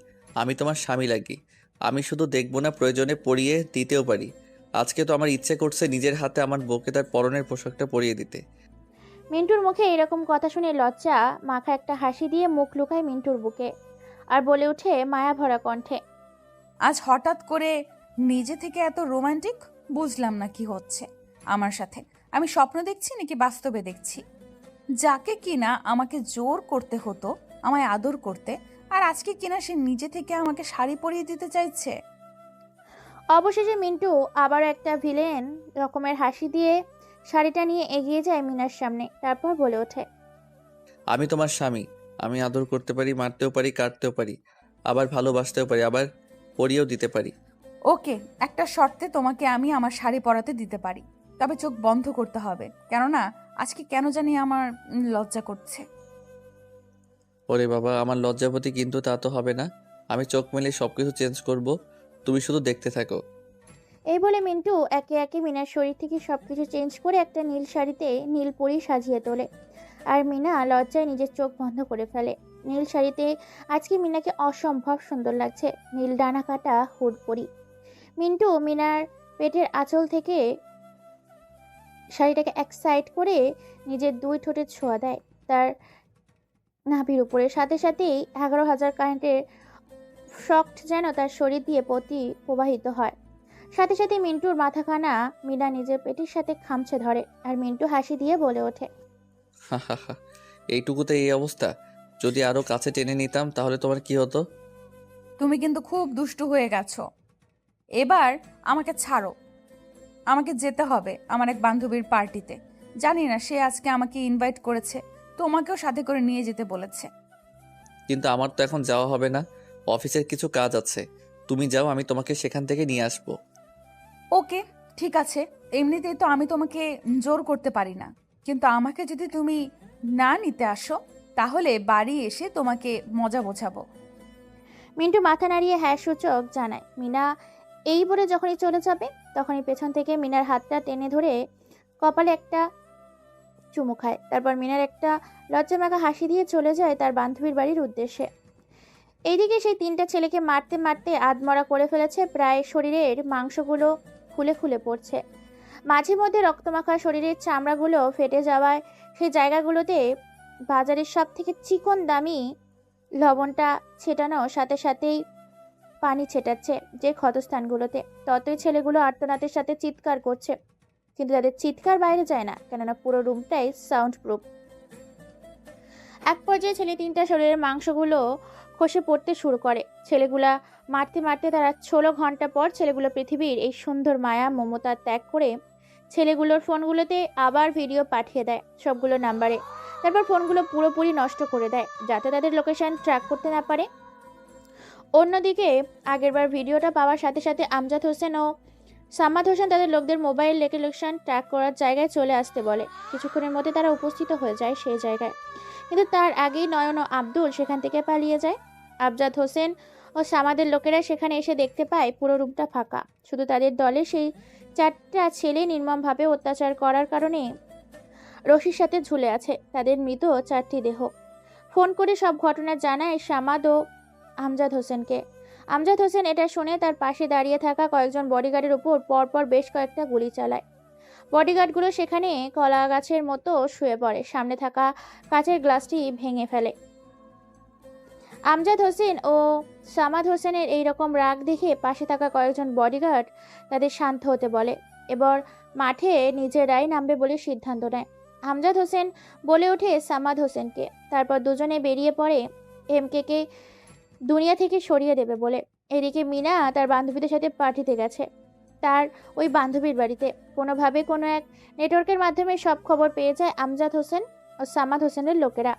আমি তোমার স্বামী লাগি। আমি শুধু দেখবো না, প্রয়োজনে পরিয়ে দিতেও পারি। আজকে তো আমার ইচ্ছে করছে নিজের হাতে আমার বউকে তার পরনের পোশাকটা পরিয়ে দিতে। মিন্টুর মুখে এরকম কথা শুনে লজ্জা মাখা একটা হাসি দিয়ে মুখ লুকায় মিন্টুর বুকে আর বলে ওঠে মায়া ভরা কণ্ঠে, আজ হঠাৎ করে নিজে থেকে এত রোমান্টিক? বুঝলাম না কি হচ্ছে আমার সাথে। আমি স্বপ্ন দেখছি নাকি বাস্তবে দেখছি? যাকে কিনা আমাকে জোর করতে হতো আমায় আদর করতে, আর আজকে কিনা সে নিজে থেকে আমাকে শাড়ি পরিয়ে দিতে চাইছে। অবশেষে মিন্টু আবার একটা ভিলেন রকমের হাসি দিয়ে শাড়িটা নিয়ে এগিয়ে যায় মিনার সামনে। তারপর বলে ওঠে, আমি তোমার স্বামী। আমি আদর করতে পারি, মারতেও পারি, কাটতেও পারি, আবার ভালোবাসতেও পারি, আবার পরিয়েও দিতে পারি। ওকে, একটা শর্তে তোমাকে আমি আমার শাড়ি পরাতে দিতে পারি, তবে চোখ বন্ধ করতে হবে, কেননা আজকে কেন জানি আমার লজ্জা করছে। ওরে বাবা, আমার লজ্জাপতি, কিন্তু তা তো হবে না। আমি চোখ মেলে সবকিছু চেঞ্জ করব, তুমি শুধু দেখতে থাকো। এই বলে মিন্টু একে একে মিনার শরীর থেকে সবকিছু চেঞ্জ করে একটা নীল শাড়িতে নীল পরি সাজিয়ে তোলে। আর মিনা লজ্জায় নিজের চোখ বন্ধ করে ফেলে। নীল শাড়িতে আজকে মিনাকে অসম্ভব সুন্দর লাগছে। নীল ডানা কাটা হুড পরি। মিন্টু মিনার পেটের আঁচল থেকে শাড়িটাকে এক সাইড করে নিজের দুই ঠোঁটে ছোঁয়া দেয় তার নাভির উপরে। সাথে সাথেই 11,000 কারেন্টের শক যেন তার শরীর দিয়ে প্রবাহিত হয়। সাথে সাথে মিন্টুর মাথাখানা মিনা নিজের পেটের সাথে খামছে ধরে আর মিন্টু হাসি দিয়ে বলে ওঠে, হা হা হা, এইটুকুতে এই অবস্থা? যদি আরো কাছে টেনে নিতাম তাহলে তোমার কি হতো? তুমি কিন্তু খুব দুষ্টু হয়ে গেছো। এবার আমাকে ছাড়ো, আমাকে যেতে হবে আমার এক বান্ধবীর পার্টিতে। জানি না সে আজকে আমাকে ইনভাইট করেছে, তোমাকেও সাথে করে নিয়ে যেতে বলেছে। কিন্তু আমার তো এখন যাওয়া হবে না, অফিসের কিছু কাজ আছে। তুমি যাও, আমি তোমাকে সেখান থেকে নিয়ে আসবো। ওকে, ঠিক আছে। এমনিতেই তো আমি তোমাকে জোর করতে পারি না, কিন্তু আমাকে যদি তুমি না নিতে আসো তাহলে বাড়ি এসে তোমাকে মজা বোঝাবো। মিন্টু মাথা নাড়িয়ে হ্যাঁ সূচক জানায়। মিনা এই বলে যখনই চলে যাবে তখনই পেছন থেকে মিনার হাতটা টেনে ধরে কপালে একটা চুমু খায়। তারপর মিনার একটা লজ্জামাখা হাসি দিয়ে চলে যায় তার বান্ধবীর বাড়ির উদ্দেশ্যে। এইদিকে সেই 3টা ছেলেকে মারতে মারতে আধমরা করে ফেলেছে, প্রায় শরীরের মাংসগুলো খুলে খুলে পড়ছে। মাঝে মধ্যে রক্তমাখা শরীরের চামড়াগুলো ফেটে যাওয়ায় সেই জায়গাগুলোতে বাজারের সব থেকে চিকন দামি লবণটা ছেটানো, সাথে সাথেই পানি ছেটাচ্ছে যে ক্ষতস্থানগুলোতে। ততই ছেলেগুলো আর্তনাদের সাথে চিৎকার করছে, কিন্তু তাদের চিৎকার বাইরে যায় না, কেননা পুরো রুমটাই সাউন্ড প্রুফ। এক পর্যায়ে ছেলে তিনটা শরীরের মাংসগুলো খসে পড়তে শুরু করে। ছেলেগুলা মারতে মারতে তারা 16 ঘন্টা পর ছেলেগুলো পৃথিবীর এই সুন্দর মায়া মমতা ত্যাগ করে ছেলেগুলোর ফোনগুলোতে আবার ভিডিও পাঠিয়ে দেয় সবগুলো নাম্বারে। তারপর ফোনগুলো পুরোপুরি নষ্ট করে দেয় যাতে তাদের লোকেশন ট্র্যাক করতে না পারে। অন্যদিকে আগেরবার ভিডিওটা পাওয়ার সাথে সাথে আমজাদ হোসেন ও সাম্মাদ হোসেন তাদের লোকদের মোবাইল লোকেশন ট্র্যাক করার জায়গায় চলে আসতে বলে। কিছুক্ষণের মধ্যে তারা উপস্থিত হয়ে যায় সেই জায়গায়, কিন্তু তার আগেই নয়ন ও আব্দুল সেখান থেকে পালিয়ে যায়। আমজাদ হোসেন ও সামাদের লোকেরা সেখানে এসে দেখতে পায় পুরো রুমটা ফাঁকা, শুধু তাদের দলে সেই 4টা ছেলে নির্মমভাবে অত্যাচার করার কারণে রশির সাথে ঝুলে আছে তাদের মৃত 4টি দেহ। ফোন করে সব ঘটনা জানায় সামাদ ও আমজাদ হোসেনকে। আমজাদ হোসেন এটা শুনে তার পাশে দাঁড়িয়ে থাকা কয়েকজন বডিগার্ডের উপর পরপর বেশ কয়েকটা গুলি চালায়। বডিগার্ডগুলো সেখানে কলা গাছের মতো শুয়ে পড়ে, সামনে থাকা কাচের গ্লাসটি ভেঙে ফেলে। আমজাদ হোসেন ও সামাদ হোসেনের এইরকম রাগ দেখে পাশে থাকা কয়েকজন বডিগার্ড তাদের শান্ত হতে বলে। এবার মাঠে নিজেরাই নামবে বলে সিদ্ধান্ত নেয়। আমজাদ হোসেন বলে ওঠে সামাদ হোসেনকে, তারপর দুজনে বেরিয়ে পড়ে এমকে দুনিয়া থেকে সরিয়ে দেবে বলে। এদিকে মিনা তার বান্ধবীদের সাথে পার্টিতে গেছে, তার ওই বান্ধবীর বাড়িতে। কোনোভাবে কোনো এক নেটওয়ার্কের মাধ্যমে সব খবর পেয়ে যায় আমজাদ হোসেন ও সামাদ হোসেনের লোকেরা।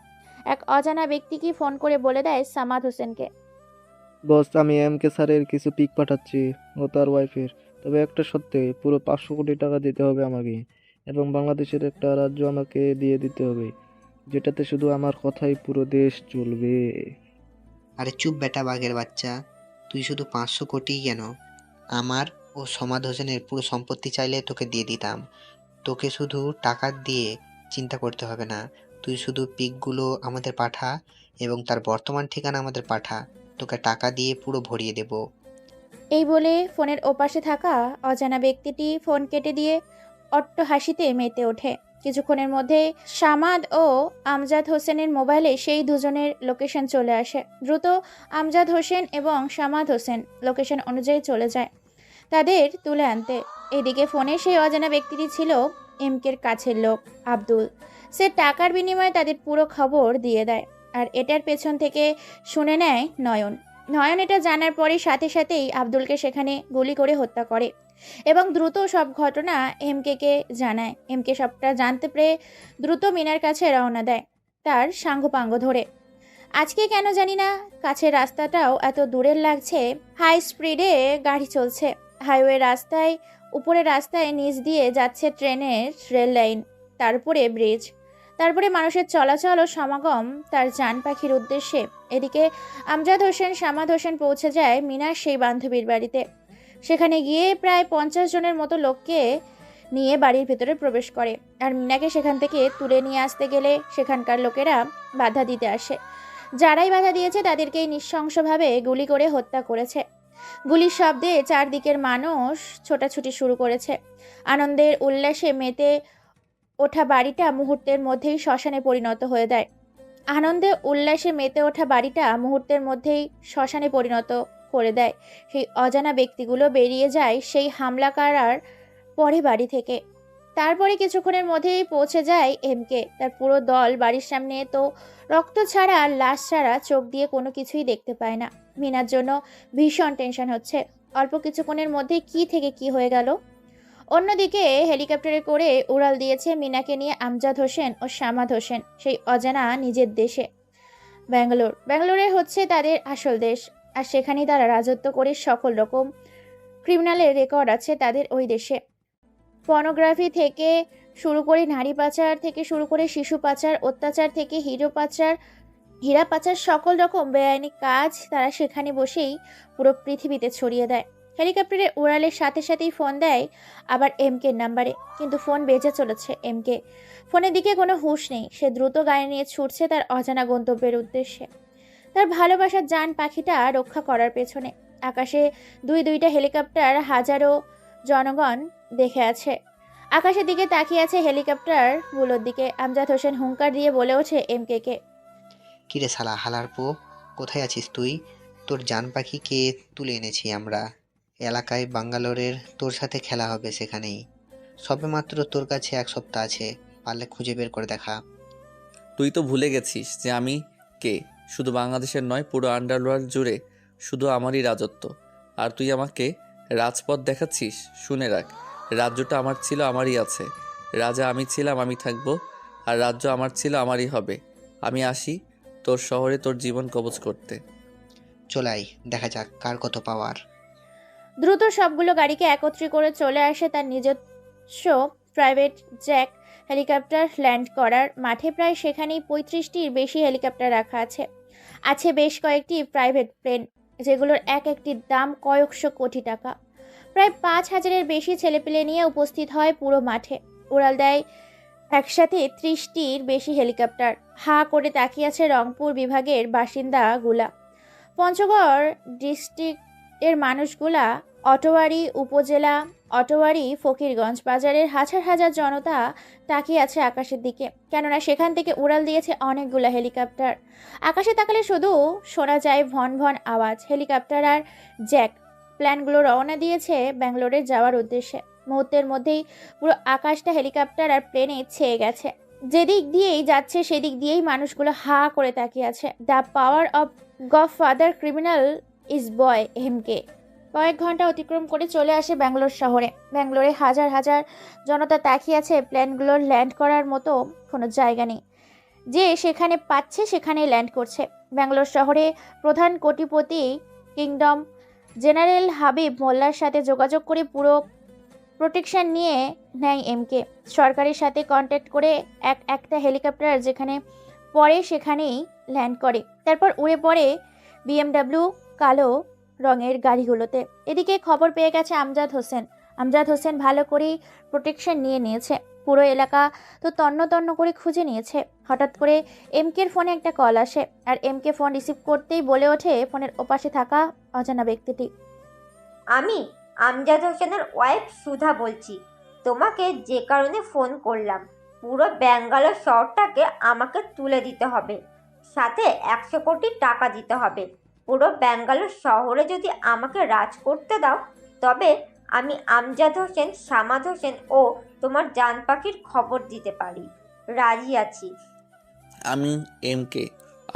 এক অজানা ব্যক্তিকে ফোন করে বলে দেয় সামাদ হোসেনকে, বস, আমি এমকে স্যারের কিছু পিক পাঠাচ্ছি, ও তার ওয়াইফের। তবে একটা সত্যি, পুরো 500 কোটি টাকা দিতে হবে আমাকে, এবং বাংলাদেশের একটা রাজ্য আমাকে দিয়ে দিতে হবে, যেটাতে শুধু আমার কথাই পুরো দেশ চলবে। আরে চুপ বেটা বাঘের বাচ্চা, তুই শুধু 500 কোটি কেন, আমার ও সমাদ হোসেনের পুরো সম্পত্তি চাইলে তোকে দিয়ে দিতাম। তোকে শুধু টাকা দিয়ে চিন্তা করতে হবে না, তুই শুধু পিকগুলো আমাদের পাঠা এবং তার বর্তমান ঠিকানা আমাদের পাঠা, তোকে টাকা দিয়ে পুরো ভরিয়ে দেব। এই বলে ফোনের ওপাশে থাকা অজানা ব্যক্তিটি ফোন কেটে দিয়ে অট্ট হাসিতে মেতে ওঠে। কিছুক্ষণের মধ্যে সামাদ ও আমজাদ হোসেনের মোবাইলে সেই দুজনের লোকেশন চলে আসে। দ্রুত আমজাদ হোসেন এবং সামাদ হোসেন লোকেশন অনুযায়ী চলে যায় তাদের তুলে আনতে। এদিকে ফোনে সেই অজানা ব্যক্তিটি ছিল এমকের কাছের লোক আব্দুল। সে টাকার বিনিময়ে তাদের পুরো খবর দিয়ে দেয়, আর এটার পেছন থেকে শুনে নেয় নয়ন। নয়ন এটা জানার পরে সাথে সাথেই আব্দুলকে সেখানে গুলি করে হত্যা করে এবং দ্রুত সব ঘটনা এমকে জানায়। এমকে সবটা জানতে পেরে দ্রুত মিনার কাছে রওনা দেয় তার সাঙ্গপাঙ্গ ধরে। আজকে কেন জানি না কাছের রাস্তাটাও এত দূরের লাগছে। হাই স্পিডে গাড়ি চলছে হাইওয়ে রাস্তায়, উপরে রাস্তায় নিচ দিয়ে যাচ্ছে ট্রেনের রেল লাইন, তারপরে ব্রিজ, তারপরে মানুষের চলাচল ও সমাগম তার জান পাখির উদ্দেশ্যে। এদিকে আমজাদ হোসেন সামাদ হোসেন পৌঁছে যায় মিনার সেই বান্ধবীর বাড়িতে। সেখানে গিয়ে প্রায় 50 জনের মতো লোককে নিয়ে বাড়ির ভেতরে প্রবেশ করে, আর মিনাকে সেখান থেকে তুলে নিয়ে আসতে গেলে সেখানকার লোকেরা বাধা দিতে আসে। যারাই বাধা দিয়েছে তাদেরকেই নৃশংসভাবে গুলি করে হত্যা করেছে। গুলির শব্দে চারদিকের মানুষ ছোটাছুটি শুরু করেছে। আনন্দের উল্লাসে মেতে ওঠা বাড়িটা মুহূর্তের মধ্যেই শ্মশানে পরিণত হয়ে যায়। আনন্দে উল্লাসে মেতে ওঠা বাড়িটা মুহূর্তের মধ্যেই শ্মশানে পরিণত করে দেয়। সেই অজানা ব্যক্তিগুলো বেরিয়ে যায় সেই হামলাকারার পরে বাড়ি থেকে। তারপরে কিছুক্ষণের মধ্যেই পৌঁছে যায় এমকে। তার পুরো দল বাড়ির সামনে তো রক্ত ছাড়া, লাশ ছাড়া চোখ দিয়ে কোনো কিছুই দেখতে পায় না। মিনার জন্য ভীষণ টেনশন হচ্ছে, অল্প কিছুক্ষণের মধ্যে কি থেকে কি হয়ে গেল। অন্যদিকে হেলিকপ্টারে করে উড়াল দিয়েছে মিনাকে নিয়ে আমজাদ হোসেন ও সামাদ হোসেন সেই অজানা নিজের দেশে ব্যাঙ্গালোর। ব্যাঙ্গালোরে হচ্ছে তাদের আসল দেশ, আর সেখানেই তারা রাজত্ব করে। সকল রকম ক্রিমিনালের রেকর্ড আছে তাদের ওই দেশে। পর্নোগ্রাফি থেকে শুরু করে নারী পাচার থেকে শুরু করে শিশু পাচার, অত্যাচার থেকে হীরা পাচার, সকল রকম বেআইনি কাজ তারা সেখানে বসেই পুরো পৃথিবীতে ছড়িয়ে দেয়। হেলিকপ্টারে উড়ালের সাথে সাথেই ফোন দেয় আবার এমকের নাম্বারে, কিন্তু ফোন বেজে চলেছে এমকে। ফোনের দিকে কোনো হুঁশ নেই। সে দ্রুত গাড়ি নিয়ে ছুটছে তার অজানা গন্তব্যের উদ্দেশ্যে, তার ভালোবাসার জান পাখিটা রক্ষা করার পেছনে। আকাশে দুইটা হেলিকপ্টার, হাজারো জনগণ দেখে আছে। আকাশের দিকে তাকিয়ে আছে হেলিকপ্টারগুলোর দিকে। আমজাদ হোসেন হুঙ্কার দিয়ে বলে ওঠে এমকে। কিরে শালা হালার পো, কোথায় আছিস তুই? তোর জান পাখিকে তুলে এনেছি আমরা। এলাকায় বাঙ্গালোরের তোর সাথে খেলা হবে সেখানেই। সবেমাত্র তোর কাছে 1 সপ্তাহ আছে, পারলে খুঁজে বের করে দেখা। তুই তো ভুলে গেছিস যে আমি কে। শুধু বাংলাদেশের নয়, পুরো আন্ডারওয়ার্ল্ড জুড়ে শুধু আমারই রাজত্ব। আর তুই আমাকে রাজপথ দেখাচ্ছিস? শুনে রাখ, রাজ্যটা আমার ছিল, আমারই আছে। রাজা আমি ছিলাম, আমি থাকবো। আর রাজ্য আমার ছিল, আমারই হবে। আমি আসি তোর শহরে তোর জীবন কবজ করতে। চলাই, দেখা যাক কার কত পাওয়ার। দ্রুত সবগুলো গাড়িকে একত্রে করে চলে আসে তার নিজস্ব প্রাইভেট জ্যাক হেলিকপ্টার ল্যান্ড করার মাঠে। প্রায় সেখানেই 35টির বেশি হেলিকপ্টার রাখা আছে। আছে বেশ কয়েকটি প্রাইভেট প্লেন, যেগুলোর এক একটির দাম কয়েকশো কোটি টাকা। প্রায় 5,000-এর বেশি ছেলেপিলে নিয়ে উপস্থিত হয় পুরো মাঠে। উড়াল দেয় একসাথে 30টির বেশি হেলিকপ্টার। হাঁ করে তাকিয়ে আছে রংপুর বিভাগের বাসিন্দাগুলা, পঞ্চগড় ডিস্ট্রিক্টের মানুষগুলা, অটোয়ারি উপজেলা, অটোয়ারি ফকিরগঞ্জ বাজারের হাজার হাজার জনতা তাকিয়ে আছে আকাশের দিকে, কেননা সেখান থেকে উড়াল দিয়েছে অনেকগুলো হেলিকপ্টার। আকাশে তাকালে শুধু শোনা যায় ভন ভন আওয়াজ। হেলিকপ্টার আর জ্যাক প্ল্যানগুলো রওনা দিয়েছে ব্যাঙ্গালোরে যাওয়ার উদ্দেশ্যে। মুহূর্তের মধ্যেই পুরো আকাশটা হেলিকপ্টার আর প্লেনে ছেয়ে গেছে। যেদিক দিয়েই যাচ্ছে সেদিক দিয়েই মানুষগুলো হা করে তাকিয়ে আছে। The power of godfather criminal is boy MK কয়েক ঘন্টা অতিক্রম করে চলে আসে ব্যাঙ্গালোর শহরে। ব্যাঙ্গালোরে হাজার হাজার জনতা তাকিয়ে আছে। প্লেনগুলোর ল্যান্ড করার মতো কোনো জায়গা নেই, যে সেখানে পাচ্ছে সেখানেই ল্যান্ড করছে। ব্যাঙ্গালোর শহরে প্রধান কোটিপতি কিংডম জেনারেল হাবিব মোল্লার সাথে যোগাযোগ করে পুরো প্রোটেকশন নিয়ে নেয় এমকে। সরকারের সাথে কন্ট্যাক্ট করে একটা হেলিকপ্টার যেখানে পড়ে সেখানেই ল্যান্ড করে, তারপর উড়ে পড়ে BMW কালো রঙের গাড়িগুলোতে। এদিকে খবর পেয়ে গেছে আমজাদ হোসেন। আমজাদ হোসেন ভালো করেই প্রোটেকশন নিয়ে নিয়েছে। পুরো এলাকা তো তন্ন তন্ন করে খুঁজে নিয়েছে। হঠাৎ করে এমকের ফোনে একটা কল আসে, আর এমকে ফোন রিসিভ করতেই বলে ওঠে ফোনের ওপাশে থাকা অজানা ব্যক্তিটি। আমি আমজাদ হোসেনের ওয়াইফ সুধা বলছি। তোমাকে যে কারণে ফোন করলাম, পুরো ব্যাঙ্গালোর শহরটাকে আমাকে তুলে দিতে হবে, সাথে 100 কোটি টাকা দিতে হবে। পুরো ব্যাঙ্গালোর শহরে যদি আমাকে রাজ করতে দাও, তবে আমি আমজাদ হোসেন, সামাদ হোসেন ও তোমার জান পাখির খবর দিতে পারি। রাজি আছি। আমি এমকে।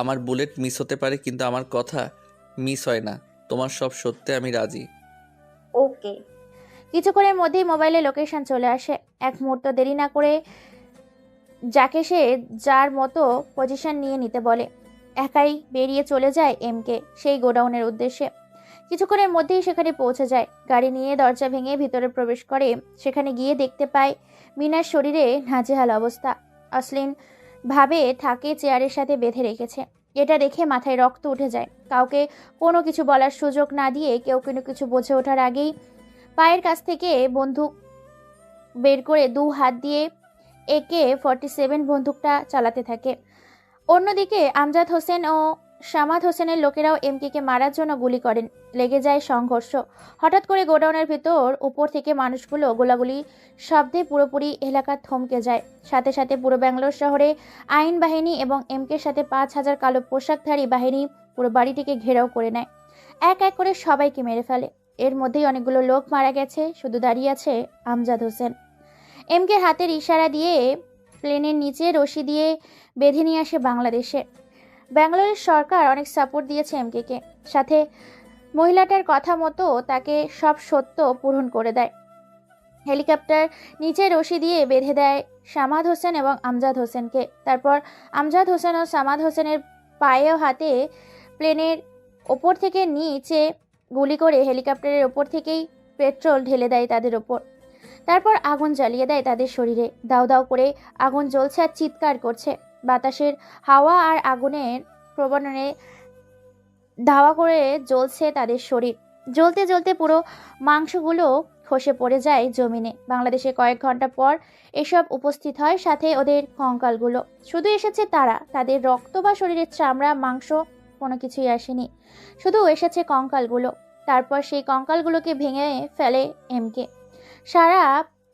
আমার বুলেট মিস হতে পারে, কিন্তু আমার কথা মিস হয় না। তোমার সব সত্যি আমি রাজি। ওকে। কিছুক্ষণের মধ্যেই মোবাইলে লোকেশন চলে আসে। এক মুহূর্ত দেরি না করে যাকে সে যার মতো পজিশন নিয়ে নিতে বলে, একাই বেরিয়ে চলে যায় এমকে সেই গোডাউনের উদ্দেশ্যে। কিছুক্ষণের মধ্যেই সেখানে পৌঁছে যায়। গাড়ি নিয়ে দরজা ভেঙে ভিতরে প্রবেশ করে। সেখানে গিয়ে দেখতে পায় মিনার শরীরে নাজেহাল অবস্থা। অশ্লীল ভাবে থাকে চেয়ারের সাথে বেঁধে রেখেছে। এটা দেখে মাথায় রক্ত উঠে যায়। কাউকে কোনো কিছু বলার সুযোগ না দিয়ে কেউ কোনো কিছু বুঝে ওঠার আগেই পায়ের কাছ থেকে বন্দুক বের করে 2 হাত দিয়ে AK-47 বন্দুকটা চালাতে থাকে। অন্যদিকে আমজাদ হোসেন ও সামাদ হোসেনের লোকেরাও এমকে মারার জন্য গুলি করেন। লেগে যায় সংঘর্ষ। হঠাৎ করে গোডাউনের ভিতর উপর থেকে মানুষগুলো গোলাগুলি শব্দে পুরোপুরি এলাকা থমকে যায়। সাথে সাথে পুরো ব্যাঙ্গালোর শহরে আইন বাহিনী এবং এমকের সাথে 5,000 কালো পোশাকধারী বাহিনী পুরো বাড়িটিকে ঘেরাও করে নেয়। এক এক করে সবাইকে মেরে ফেলে। এর মধ্যেই অনেকগুলো লোক মারা গেছে, শুধু দাঁড়িয়ে আছে আমজাদ হোসেন। এমকে হাতের ইশারা দিয়ে প্লেনের নিচে রশি দিয়ে বেঁধে নিয়ে আসে বাংলাদেশে। ব্যাঙ্গালোরের সরকার অনেক সাপোর্ট দিয়েছে এমকে, সাথে মহিলাটার কথা মতো তাকে সব সত্য পূরণ করে দেয়। হেলিকপ্টার নিচে রশি দিয়ে বেঁধে দেয় সামাদ হোসেন এবং আমজাদ হোসেনকে। তারপর আমজাদ হোসেন ও সামাদ হোসেনের পায়ে ও হাতে প্লেনের ওপর থেকে নিচে গুলি করে হেলিকপ্টারের ওপর থেকেই পেট্রোল ঢেলে দেয় তাদের ওপর। তারপর আগুন জ্বালিয়ে দেয় তাদের শরীরে। দাউ দাউ করে আগুন জ্বলছে আর চিৎকার করছে। বাতাসের হাওয়া আর আগুনের প্রবণনে ধাওয়া করে জ্বলছে তাদের শরীর। জ্বলতে জ্বলতে পুরো মাংসগুলো খসে পড়ে যায় জমিনে। বাংলাদেশে কয়েক ঘন্টা পর এসব উপস্থিত হয়, সাথে ওদের কঙ্কালগুলো। শুধু এসেছে তারা, তাদের রক্ত বা শরীরের চামড়া মাংস কোনো কিছুই আসেনি, শুধু এসেছে কঙ্কালগুলো। তারপর সেই কঙ্কালগুলোকে ভেঙে ফেলে এমকে। সারা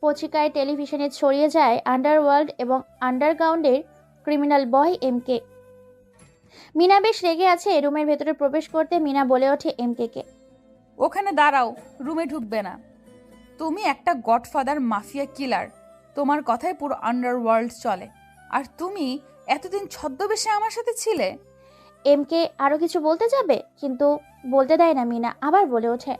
পত্রিকায় টেলিভিশনে ছড়িয়ে যায় আন্ডারওয়ার্ল্ড এবং আন্ডারগ্রাউন্ডের ক্রিমিনাল বয় এমকে। মিনা বেশ রেগে আছে। রুমের ভেতরে প্রবেশ করতে মিনা বলে ওঠে এমকে। ওখানে দাঁড়াও, রুমে ঢুকবে না। তুমি একটা গডফাদার মাফিয়া কিলার, তোমার কথায় পুরো আন্ডারওয়ার্ল্ড চলে। আর তুমি এতদিন ছদ্মবেশে আমার সাথে ছিলে। এমকে আরো কিছু বলতে যাবে, কিন্তু বলতে দেয় না মিনা। আবার বলে ওঠে,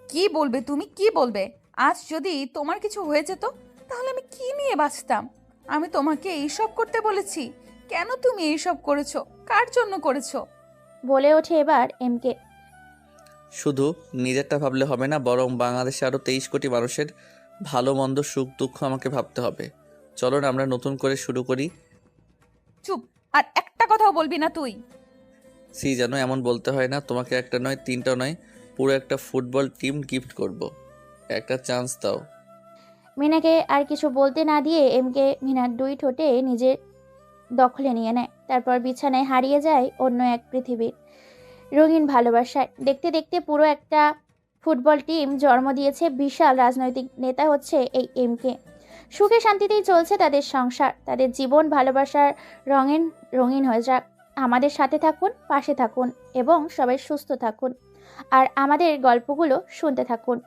কি বলবে তুমি, কি বলবে? আজ যদি তোমার কিছু হয়ে যেত তাহলে আমি কি নিয়ে বাঁচতাম? আমি তোমাকে এইসব করতে বলেছি? কেন তুমি এইসব করেছো? কার জন্য করেছো? বলে ওঠে এবার এমকে। শুধু নিজেরটা ভাবলে হবে না, বরং বাংলাদেশে আরও 23 কোটি মানুষের ভালো মন্দ সুখ দুঃখ আমাকে ভাবতে হবে। চলো না আমরা নতুন করে শুরু করি। চুপ, আর একটা কথাও বলবি না তুই। জানো এমন বলতে হয় না। তোমাকে একটা নয়, তিনটা নয়, পুরো একটা ফুটবল টিম গিফট করব। একটা চান্স দাও। মিনাকে আর কিছু বলতে না দিয়ে এমকে মিনার দুই ঠোঁটে নিজের দখলে নিয়ে নেয়। তারপর বিছানায় হারিয়ে যায় অন্য এক পৃথিবীর রঙিন ভালোবাসায়। দেখতে দেখতে পুরো একটা ফুটবল টিম জন্ম দিয়েছে। বিশাল রাজনৈতিক নেতা হচ্ছে এই এমকে। সুখে শান্তিতেই চলছে তাদের সংসার, তাদের জীবন। ভালোবাসার রঙিন রঙিন হয়ে যাক। আমাদের সাথে থাকুন, পাশে থাকুন এবং সবাই সুস্থ থাকুন আর আমাদের গল্পগুলো শুনতে থাকুন।